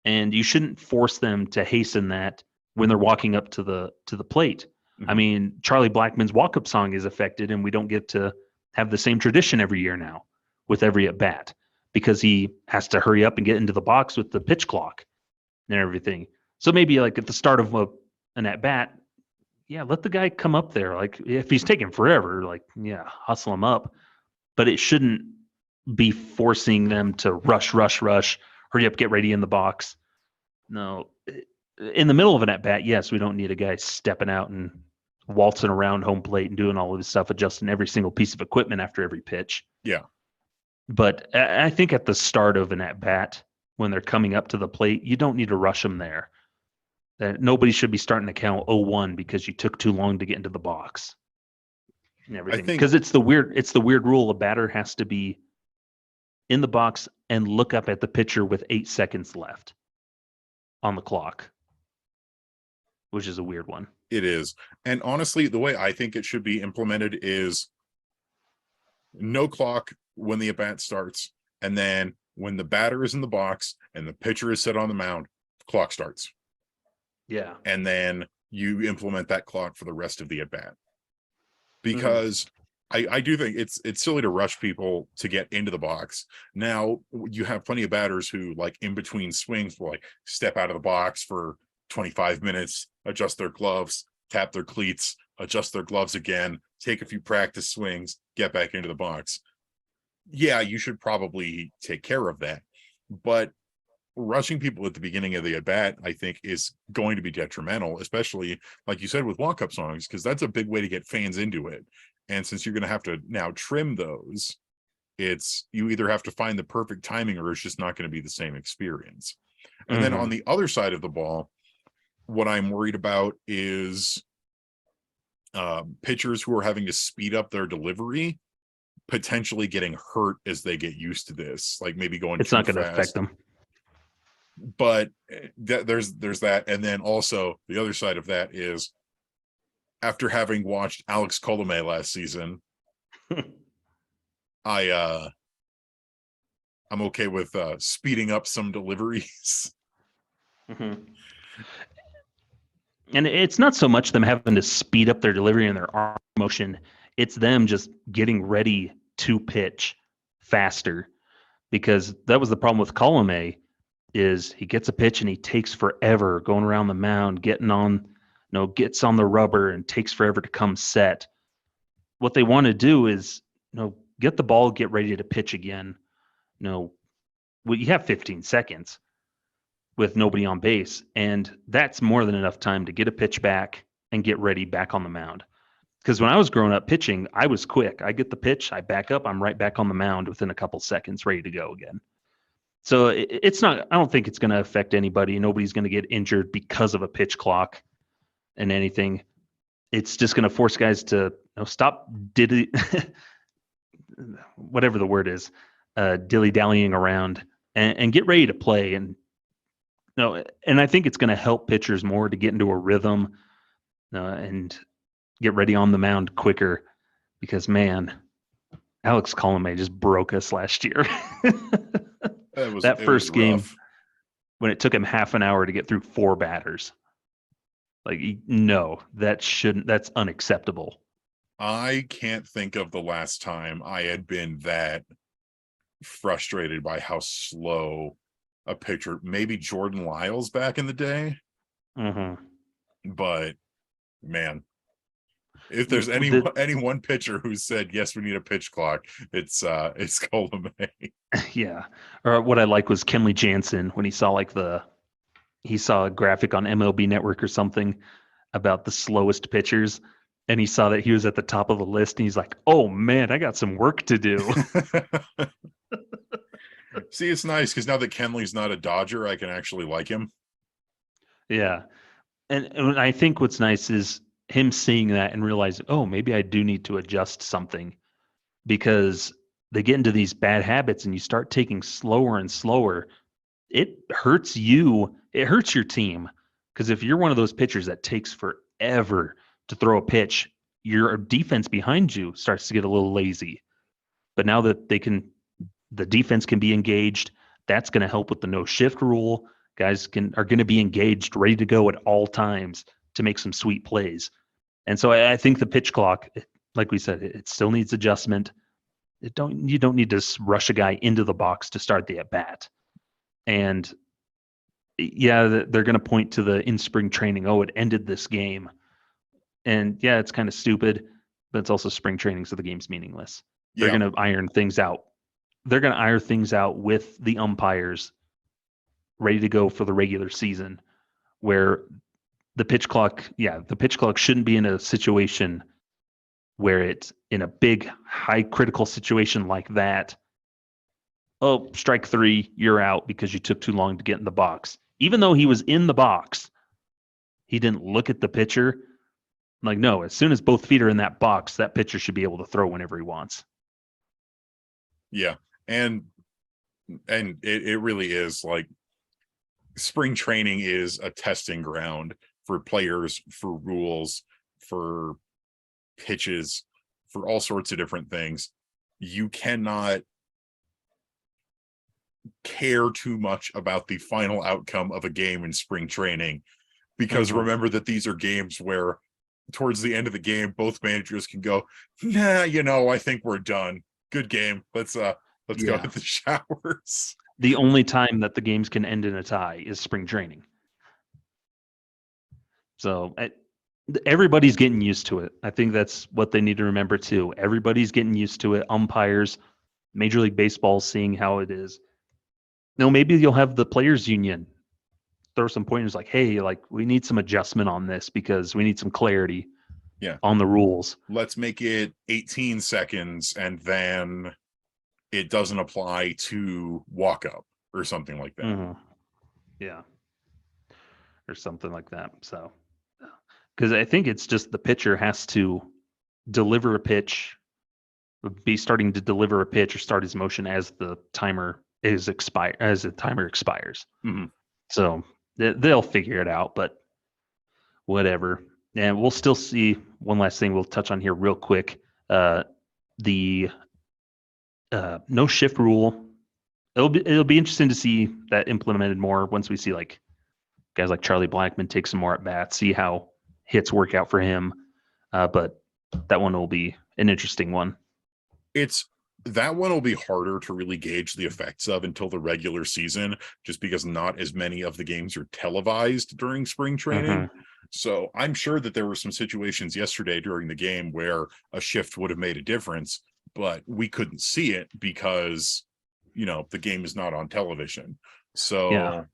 And you shouldn't force them to hasten that when they're walking up to the plate. Mm-hmm. I mean, Charlie Blackmon's walk-up song is affected, and we don't get to have the same tradition every year now with every at-bat because he has to hurry up and get into the box with the pitch clock and everything. So maybe like at the start of an at-bat, let the guy come up there. Like if he's taking forever, hustle him up. But it shouldn't be forcing them to rush, hurry up, get ready in the box. No. In the middle of an at-bat, yes, we don't need a guy stepping out and waltzing around home plate and doing all of this stuff, adjusting every single piece of equipment after every pitch. Yeah. But I think at the start of an at-bat, when they're coming up to the plate, you don't need to rush them there. That nobody should be starting to count 0-1 because you took too long to get into the box and everything. Because it's the weird rule. A batter has to be in the box and look up at the pitcher with 8 seconds left on the clock, which is a weird one. It is. And honestly, the way I think it should be implemented is no clock when the at-bat starts. And then when the batter is in the box and the pitcher is set on the mound, the clock starts. Yeah. And then you implement that clock for the rest of the at-bat. Because I do think it's silly to rush people to get into the box. Now, you have plenty of batters who, like, in between swings will, like, step out of the box for 25 minutes, adjust their gloves, tap their cleats, adjust their gloves again, take a few practice swings, get back into the box. Yeah, you should probably take care of that. But rushing people at the beginning of the at-bat, I think, is going to be detrimental, especially, like you said, with walk-up songs, because that's a big way to get fans into it. And since you're going to have to now trim those, you either have to find the perfect timing or it's just not going to be the same experience. And then on the other side of the ball, what I'm worried about is pitchers who are having to speed up their delivery potentially getting hurt as they get used to this, like maybe going it's too not going to fast. affect them. But there's that. And then also the other side of that is, after having watched Alex Colomé last season, I'm okay with speeding up some deliveries. Mm-hmm. And it's not so much them having to speed up their delivery and their arm motion. It's them just getting ready to pitch faster, because that was the problem with Colomé. Is he gets a pitch and he takes forever going around the mound, gets on the rubber and takes forever to come set. What they want to do is, get the ball, get ready to pitch again. You have 15 seconds with nobody on base, and that's more than enough time to get a pitch back and get ready back on the mound. Because when I was growing up pitching, I was quick. I get the pitch, I back up, I'm right back on the mound within a couple seconds, ready to go again. So it's not, I don't think it's going to affect anybody. Nobody's going to get injured because of a pitch clock and anything. it's just going to force guys to stop whatever the word is, dilly-dallying around and get ready to play. And and I think it's going to help pitchers more to get into a rhythm and get ready on the mound quicker, because man, Alex Colomé just broke us last year. That first game, when it took him half an hour to get through 4 batters. Like, no, that's unacceptable. I can't think of the last time I had been that frustrated by how slow a pitcher, maybe Jordan Lyles back in the day. Mm-hmm. But man, if there's any one pitcher who said, yes, we need a pitch clock, it's Colomé. Yeah. Or what I like was Kenley Jansen, when he saw he saw a graphic on MLB Network or something about the slowest pitchers, and he saw that he was at the top of the list, and he's like, oh man, I got some work to do. See, it's nice because now that Kenley's not a Dodger, I can actually like him. Yeah. And I think what's nice is him seeing that and realizing, oh, maybe I do need to adjust something, because they get into these bad habits and you start taking slower and slower. It hurts you. It hurts your team, because if you're one of those pitchers that takes forever to throw a pitch, your defense behind you starts to get a little lazy. But now that the defense can be engaged, that's going to help with the no shift rule. Guys are going to be engaged, ready to go at all times to make some sweet plays. And so I think the pitch clock, like we said, it still needs adjustment. You don't need to rush a guy into the box to start the at bat. And yeah, they're going to point to the in spring training. Oh, it ended this game. And yeah, it's kind of stupid, but it's also spring training, so the game's meaningless. Yeah. They're going to iron things out. They're going to iron things out with the umpires ready to go for the regular season, where the pitch clock shouldn't be in a situation where it's in a big, high critical situation like that. Oh, strike 3, you're out because you took too long to get in the box. Even though he was in the box, he didn't look at the pitcher. Like, no, as soon as both feet are in that box, that pitcher should be able to throw whenever he wants. Yeah. And it really is like, spring training is a testing ground for players, for rules, for pitches, for all sorts of different things. You cannot care too much about the final outcome of a game in spring training, because remember that these are games where towards the end of the game, both managers can go, nah, I think we're done. Good game. Let's go hit the showers. The only time that the games can end in a tie is spring training. So everybody's getting used to it. I think that's what they need to remember too. Everybody's getting used to it. Umpires, Major League Baseball, seeing how it is. Maybe you'll have the players union throw some pointers like, hey, like, we need some adjustment on this because we need some clarity on the rules. Let's make it 18 seconds and then it doesn't apply to walk up or something like that. Mm-hmm. Yeah. Or something like that. So, because I think it's just the pitcher has to deliver a pitch, be starting to deliver a pitch or start his motion as the timer expires. Mm-hmm. So they'll figure it out, but whatever. And we'll still see one last thing we'll touch on here real quick. The no shift rule. It'll be interesting to see that implemented more once we see like guys like Charlie Blackmon take some more at bats, see how hits work out for him. But that one will be an interesting one. That one will be harder to really gauge the effects of until the regular season, just because not as many of the games are televised during spring training. Mm-hmm. So I'm sure that there were some situations yesterday during the game where a shift would have made a difference, but we couldn't see it because, the game is not on television. So,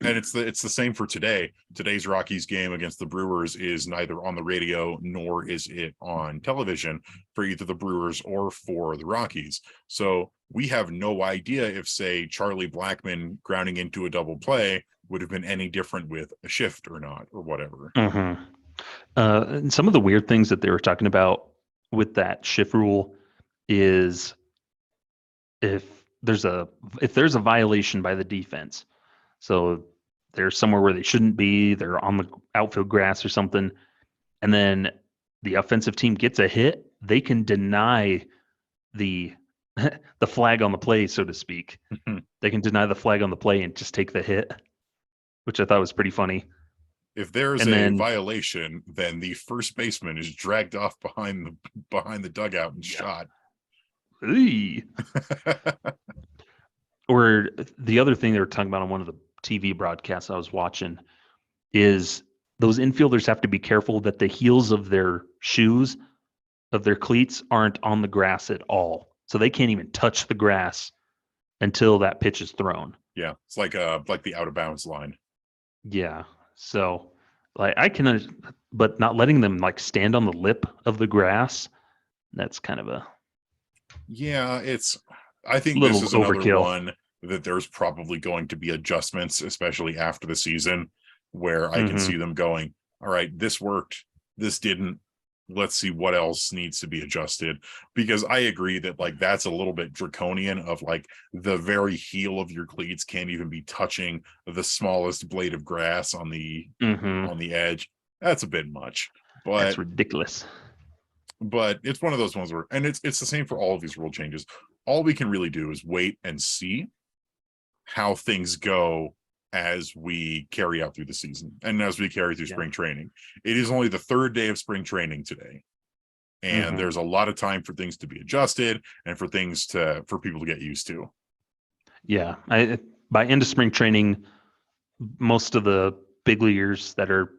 and it's the same for today. Today's Rockies game against the Brewers is neither on the radio nor is it on television for either the Brewers or for the Rockies. So we have no idea if, say, Charlie Blackmon grounding into a double play would have been any different with a shift or not, or whatever. Mm-hmm. And some of the weird things that they were talking about with that shift rule is if there's a violation by the defense, so they're somewhere where they shouldn't be, they're on the outfield grass or something, and then the offensive team gets a hit, they can deny the the flag on the play, so to speak. They can deny the flag on the play and just take the hit, which I thought was pretty funny. If there's And a then violation, then the first baseman is dragged off behind the dugout and shot. Or the other thing they were talking about on one of the TV broadcasts I was watching is those infielders have to be careful that the heels of their shoes, of their cleats, aren't on the grass at all. So they can't even touch the grass until that pitch is thrown. Yeah, it's like the out of bounds line. Yeah. So like I can, but not letting them like stand on the lip of the grass, that's kind of a Yeah, I think little this is another overkill. one that there's probably going to be adjustments, especially after the season, where I can see them going, all right, this worked, this didn't. Let's see what else needs to be adjusted. Because I agree that like that's a little bit draconian of like the very heel of your cleats can't even be touching the smallest blade of grass on the edge. That's a bit much. But that's ridiculous. But it's one of those ones where, and it's the same for all of these rule changes. All we can really do is wait and see how things go as we carry out through the season and as we carry through spring training. It is only the third day of spring training today. And there's a lot of time for things to be adjusted and for people to get used to. Yeah. By end of spring training, most of the big leaguers that are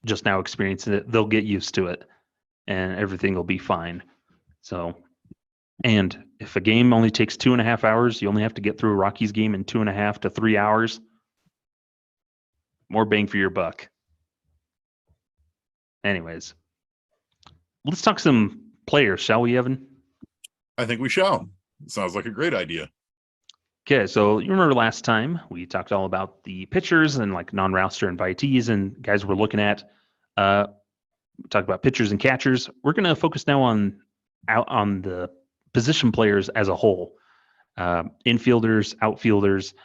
just now experiencing it, they'll get used to it and everything will be fine. So, and if a game only takes 2.5 hours, you only have to get through a Rockies game in 2.5 to 3 hours. More bang for your buck. Anyways, let's talk some players, shall we, Evan? I think we shall. It sounds like a great idea. Okay, so you remember last time we talked all about the pitchers and like non-roster invitees and guys we're looking at. We talked about pitchers and catchers. We're going to focus now on the position players as a whole, infielders, outfielders,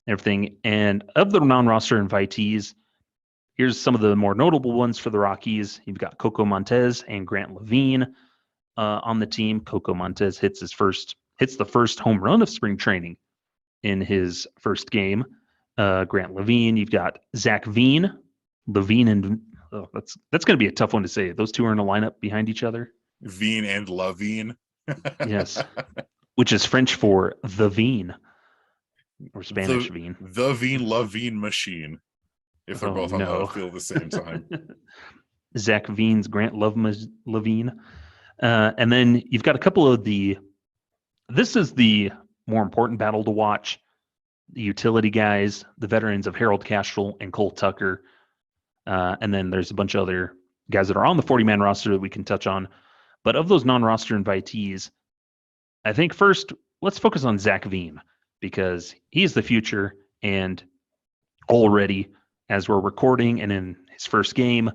everything. And of the non-roster invitees, here's some of the more notable ones for the Rockies. You've got Coco Montez and Grant Levine on the team. Coco Montez hits the first home run of spring training in his first game. Grant Levine, you've got Zach Veen, Levine, and that's going to be a tough one to say. Those two are in a lineup behind each other. Veen and Levine. Yes, which is French for the Veen, or Spanish Veen. The Veen Levine machine. If they're both on the field at the same time. Zach Veen's Grant Levine. And then you've got a couple of this is the more important battle to watch. The utility guys, the veterans of Harold Castro and Cole Tucker. And then there's a bunch of other guys that are on the 40-man roster that we can touch on. But of those non-roster invitees, I think first, let's focus on Zach Veen because he's the future. And already, as we're recording and in his first game,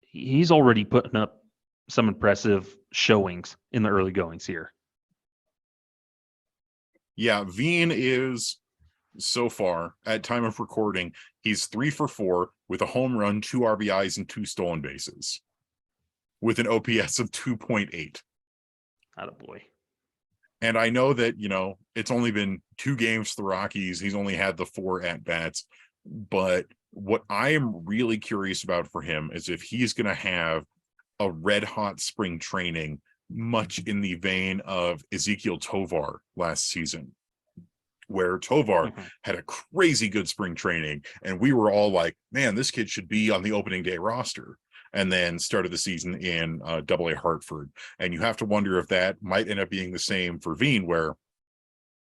he's already putting up some impressive showings in the early goings here. Yeah, Veen is, so far, at time of recording, he's 3 for 4 with a home run, 2 RBIs, and 2 stolen bases with an OPS of 2.8. Attaboy. And I know that, it's only been 2 games for the Rockies. He's only had the 4 at-bats. But what I am really curious about for him is if he's going to have a red-hot spring training, much in the vein of Ezekiel Tovar last season, where Tovar had a crazy good spring training, and we were all like, man, this kid should be on the opening day roster. And then started the season in AA Hartford. And you have to wonder if that might end up being the same for Veen, where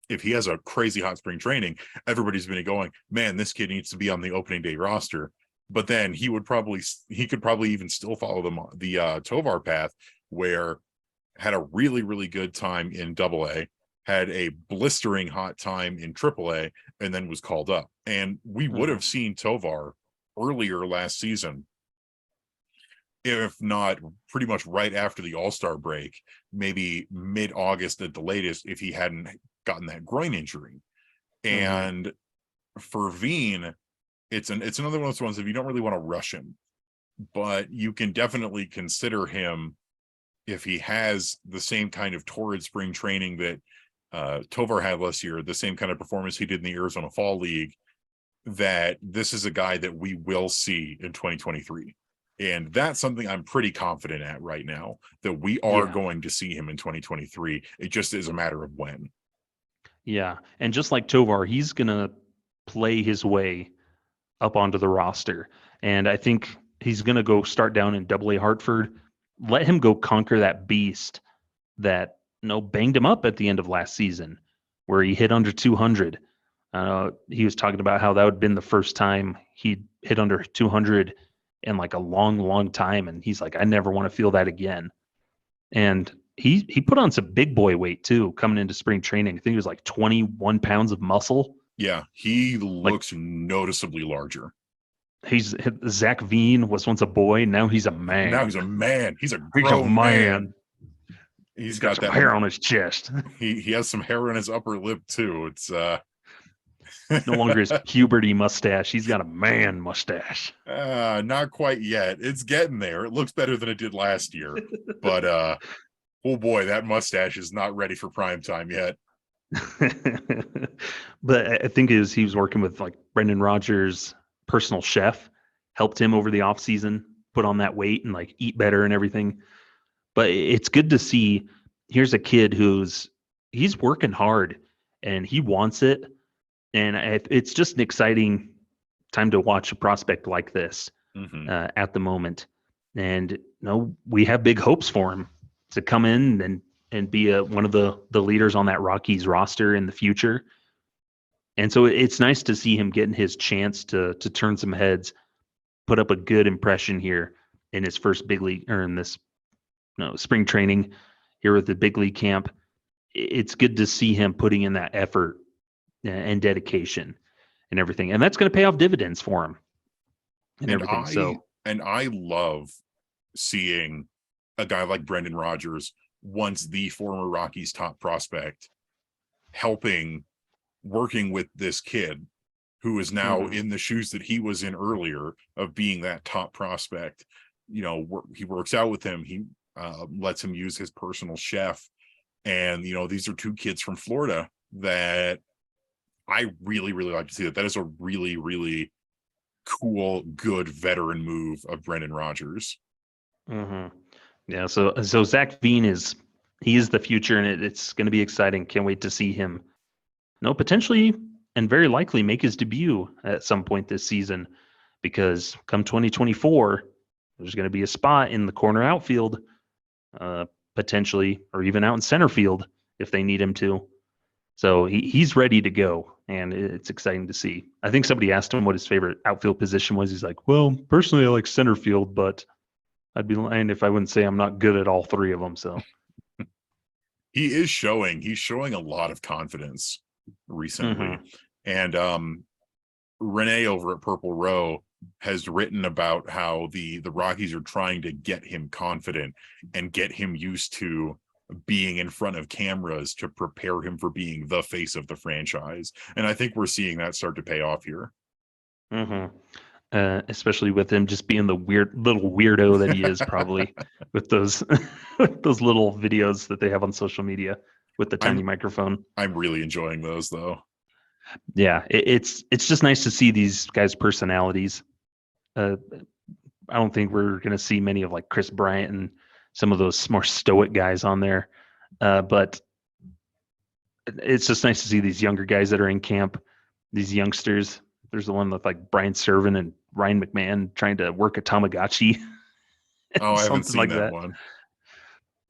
if he has a crazy hot spring training, everybody's been going, man, this kid needs to be on the opening day roster. But then he could probably even still follow the Tovar path, where had a really, really good time in AA, had a blistering hot time in AAA, and then was called up. And we would have seen Tovar earlier last season if not pretty much right after the All-Star break, maybe mid-August at the latest, if he hadn't gotten that groin injury. And for Veen, it's another one of those ones, if you don't really want to rush him, but you can definitely consider him if he has the same kind of torrid spring training that Tovar had last year, the same kind of performance he did in the Arizona Fall League, that this is a guy that we will see in 2023. And that's something I'm pretty confident at right now, that we are going to see him in 2023. It just is a matter of when. Yeah. And just like Tovar, he's going to play his way up onto the roster. And I think he's going to go start down in AA Hartford. Let him go conquer that beast that banged him up at the end of last season, where he hit under 200. He was talking about how that would have been the first time he'd hit under 200 in like a long, long time. And he's like, I never want to feel that again. And he put on some big boy weight too, coming into spring training. I think it was like 21 pounds of muscle. Yeah, he looks noticeably larger. Zach Veen was once a boy. Now he's a man. Now he's a man. He's a grown man. He's got some that hair on his chest. He has some hair on his upper lip too. It's no longer his puberty mustache. He's got a man mustache. Not quite yet. It's getting there. It looks better than it did last year. But oh boy, that mustache is not ready for prime time yet. But I think he was working with like Brendan Rodgers' personal chef, helped him over the off season, put on that weight and like eat better and everything. But it's good to see here's a kid he's working hard and he wants it. And it's just an exciting time to watch a prospect like this at the moment. And we have big hopes for him to come in and be one of the leaders on that Rockies roster in the future. And so it's nice to see him getting his chance to turn some heads, put up a good impression here in his first big league, or in this spring training here with the big league camp. It's good to see him putting in that effort and dedication and everything. And that's going to pay off dividends for him and everything. And I love seeing a guy like Brendan Rodgers, once the former Rockies top prospect, working with this kid who is now in the shoes that he was in earlier of being that top prospect. He works out with him. He lets him use his personal chef. And, these are two kids from Florida that I really, really like to see. That is a really, really cool, good veteran move of Brendan Rodgers. Yeah. So Zach Veen is the future, and it's going to be exciting. Can't wait to see him, potentially and very likely make his debut at some point this season, because come 2024, there's going to be a spot in the corner outfield, potentially, or even out in center field if they need him to. So he's ready to go, and it's exciting to see. I think somebody asked him what his favorite outfield position was. He's like, well, personally, I like center field, but I'd be lying if I wouldn't say I'm not good at all three of them. So he's showing a lot of confidence recently. And Renee over at Purple Row has written about how the Rockies are trying to get him confident and get him used to being in front of cameras to prepare him for being the face of the franchise. And I think we're seeing that start to pay off here. Especially with him just being the little weirdo that he is, probably with those those little videos that they have on social media with the tiny microphone. I'm really enjoying those though. Yeah, it's just nice to see these guys' personalities. I don't think we're going to see many of like Chris Bryant and some of those more stoic guys on there. But it's just nice to see these younger guys that are in camp, these youngsters. There's the one with like Brian Servin and Ryan McMahon trying to work a Tamagotchi. Oh, I haven't seen that one.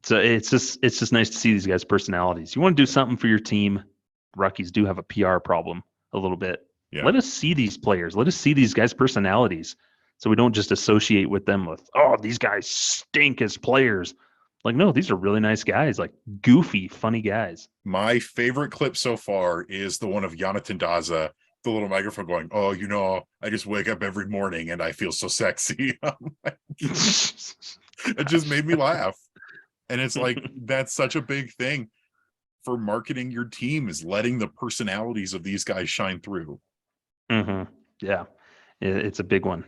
So it's just nice to see these guys' personalities. You want to do something for your team. Rockies do have a PR problem a little bit. Yeah. Let us see these players. Let us see these guys' personalities, so we don't just associate with them with, oh, these guys stink as players. Like, no, these are really nice guys, like goofy, funny guys. My favorite clip so far is the one of Jonathan Daza the little microphone going, oh, I just wake up every morning and I feel so sexy. It just made me laugh. And it's like, that's such a big thing for marketing your team, is letting the personalities of these guys shine through. Mm-hmm. Yeah, it's a big one.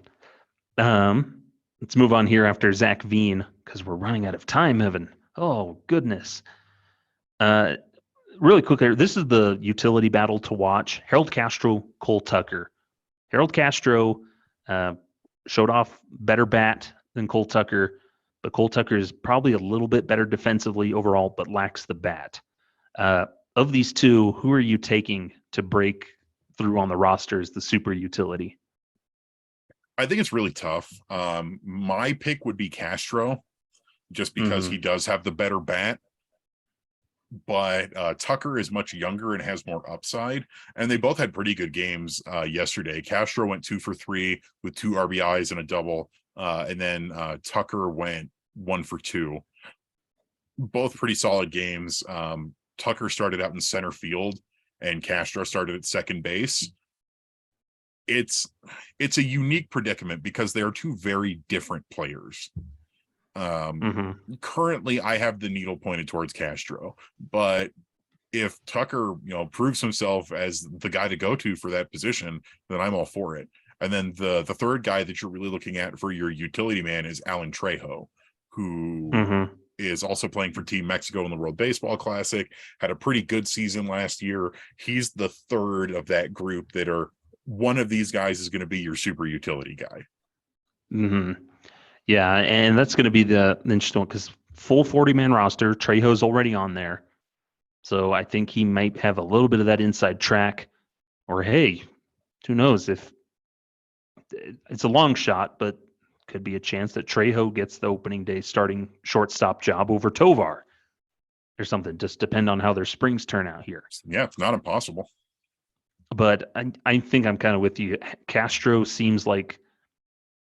Let's move on here after Zach Veen, because we're running out of time, Evan. Oh, goodness. Really quickly, this is the utility battle to watch. Harold Castro, Cole Tucker. Harold Castro showed off better bat than Cole Tucker, but Cole Tucker is probably a little bit better defensively overall, but lacks the bat. Of these two, who are you taking to break through on the roster as the super utility? I think it's really tough. My pick would be Castro, just because he does have the better bat. But Tucker is much younger and has more upside, and they both had pretty good games yesterday. Castro went 2 for 3 with 2 RBIs and a double, and then Tucker went 1 for 2. Both pretty solid games. Tucker started out in center field, and Castro started at second base. It's a unique predicament because they are two very different players. Currently I have the needle pointed towards Castro, but if Tucker, proves himself as the guy to go to for that position, then I'm all for it. And then the third guy that you're really looking at for your utility man is Alan Trejo, who is also playing for Team Mexico in the World Baseball Classic, had a pretty good season last year. He's the third of that group that are, one of these guys is going to be your super utility guy. Yeah, and that's going to be the interesting one, because full 40-man roster, Trejo's already on there. So I think he might have a little bit of that inside track. Or, hey, who knows, if it's a long shot, but could be a chance that Trejo gets the opening day starting shortstop job over Tovar or something. Just depend on how their springs turn out here. Yeah, it's not impossible. But I think I'm kind of with you. Castro seems like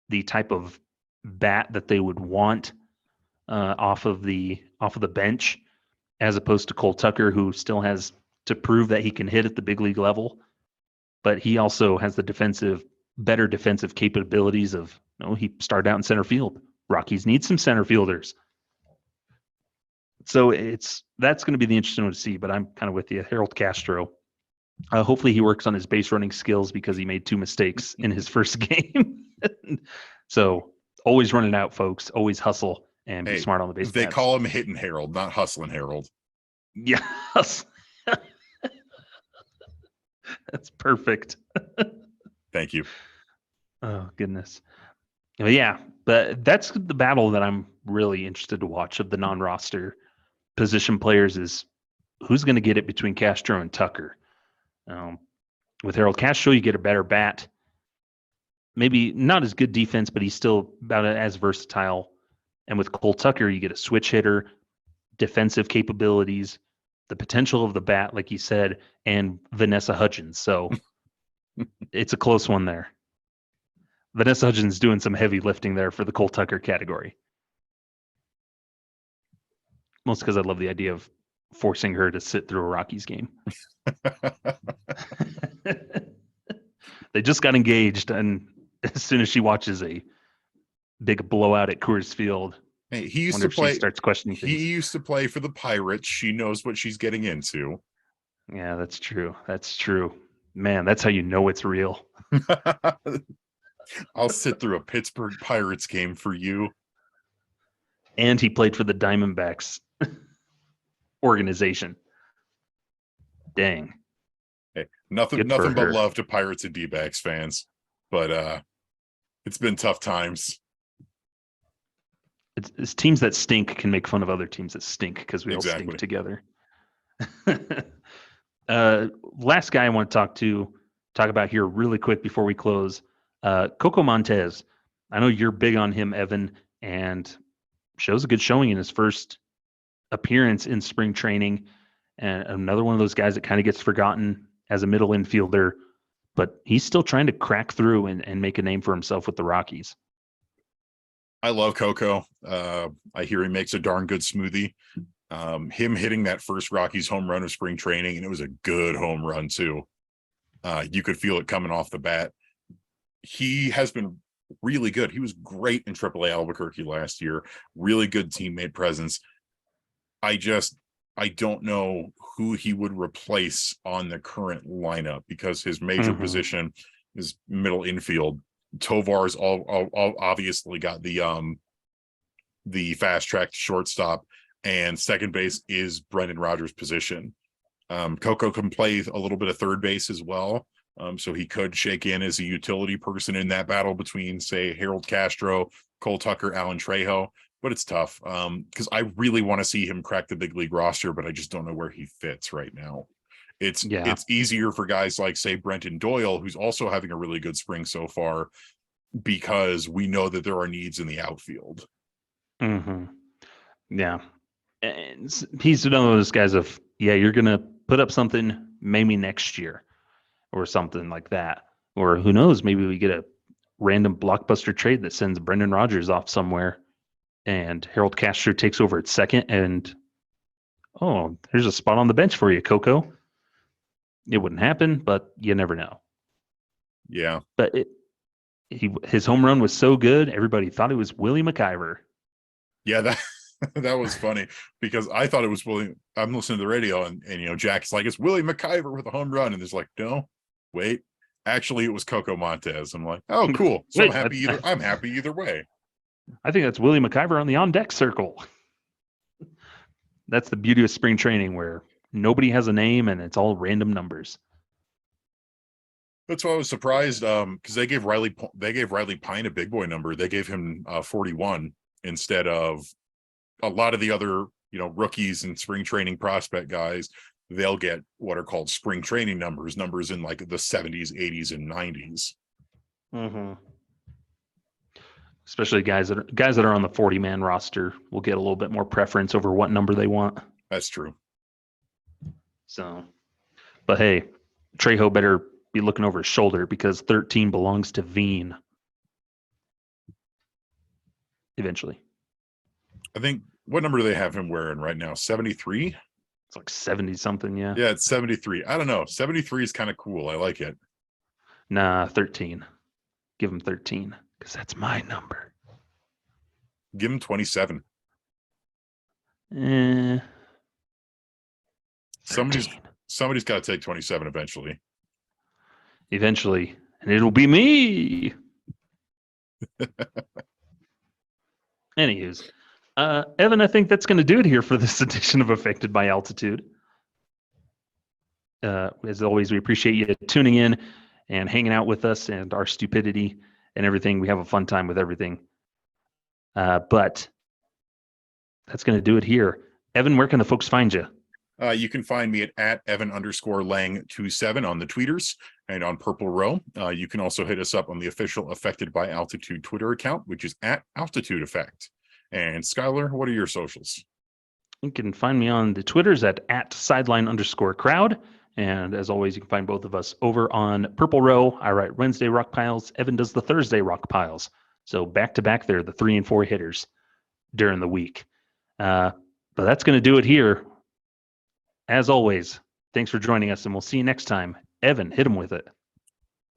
the type of bat that they would want off of the bench, as opposed to Cole Tucker, who still has to prove that he can hit at the big league level, but he also has the better defensive capabilities of, he started out in center field. Rockies need some center fielders. So that's going to be the interesting one to see, but I'm kind of with you. Harold Castro. Hopefully he works on his base running skills, because he made 2 mistakes in his first game. So always run it out, folks. Always hustle and be smart on the base. They call him Hitting Harold, not Hustling Harold. Yes. That's perfect. Thank you. Oh, goodness. Yeah, but that's the battle that I'm really interested to watch of the non-roster position players, is who's going to get it between Castro and Tucker. With Harold Castro, you get a better bat. Maybe not as good defense, but he's still about as versatile. And with Cole Tucker, you get a switch hitter, defensive capabilities, the potential of the bat, like you said, and Vanessa Hudgens. So it's a close one there. Vanessa Hudgens doing some heavy lifting there for the Cole Tucker category. Mostly because I love the idea of forcing her to sit through a Rockies game. They just got engaged, and as soon as she watches a big blowout at Coors Field, hey, he used to play. She starts questioning things. He used to play for the Pirates. She knows what she's getting into. Yeah, that's true. That's true. Man, that's how you know it's real. I'll sit through a Pittsburgh Pirates game for you. And he played for the Diamondbacks organization. Dang. Hey, nothing but love to Pirates and D-backs fans, but it's been tough times. It's teams that stink can make fun of other teams that stink, because we all stink together. Last guy I want to talk about here really quick before we close, Coco Montez. I know you're big on him, Evan, and shows a good showing in his first appearance in spring training. And another one of those guys that kind of gets forgotten as a middle infielder, but he's still trying to crack through and make a name for himself with the Rockies. I love Coco. I hear he makes a darn good smoothie. Him hitting that first Rockies home run of spring training, and it was a good home run too. You could feel it coming off the bat. He has been really good. He was great in AAA Albuquerque last year. Really good teammate presence. I don't know who he would replace on the current lineup because his major position is middle infield. Tovar's all obviously got the fast track to shortstop, and second base is Brendan Rodgers' position. Coco can play a little bit of third base as well. So he could shake in as a utility person in that battle between, say, Harold Castro, Cole Tucker, Alan Trejo. But it's tough because I really want to see him crack the big league roster, but I just don't know where he fits right now. It's easier for guys like, say, Brenton Doyle, who's also having a really good spring so far, because we know that there are needs in the outfield. Yeah. And he's one of those guys of, you're going to put up something maybe next year or something like that. Or who knows, maybe we get a random blockbuster trade that sends Brendan Rodgers off somewhere and Harold Castro takes over at second and, there's a spot on the bench for you, Coco. It wouldn't happen, but you never know. Yeah. But his home run was so good, everybody thought it was Willie McIver. Yeah, that was funny because I thought it was Willie. I'm listening to the radio and Jack's like, it's Willie McIver with a home run. And there's like, no, wait. Actually, it was Coco Montez. I'm like, oh, cool. So I'm happy either way. I think that's Willie McIver on the on-deck circle. That's the beauty of spring training where nobody has a name and it's all random numbers. That's why I was surprised because they gave Riley Pine a big boy number. They gave him 41 instead of a lot of the other rookies and spring training prospect guys. They'll get what are called spring training numbers in like the 70s, 80s, and 90s. Especially guys that are on the 40-man roster will get a little bit more preference over what number they want. That's true. So, but hey, Trejo better be looking over his shoulder because 13 belongs to Veen. Eventually. I think, what number do they have him wearing right now? 73? It's like 70 something, yeah. Yeah, it's 73. I don't know. 73 is kind of cool. I like it. Nah, 13. Give him 13 because that's my number. Give him 27. Somebody's got to take 27 eventually. Eventually, and it'll be me. Anywho's, Evan, I think that's going to do it here for this edition of Affected by Altitude. As always, we appreciate you tuning in and hanging out with us and our stupidity and everything. We have a fun time with everything. But that's going to do it here. Evan, where can the folks find you? You can find me at Evan_Lang27 on the tweeters and on Purple Row. You can also hit us up on the official Affected by Altitude Twitter account, which is at Altitude Effect. And Skyler, what are your socials? You can find me on the Twitters at @sideline_crowd. And as always, you can find both of us over on Purple Row. I write Wednesday rock piles. Evan does the Thursday rock piles. So back to back there, the 3 and 4 hitters during the week. But that's going to do it here. As always, thanks for joining us, and we'll see you next time. Evan, hit him with it.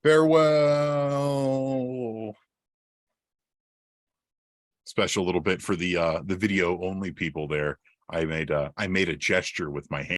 Farewell. Special little bit for the video only people there. I made a gesture with my hand.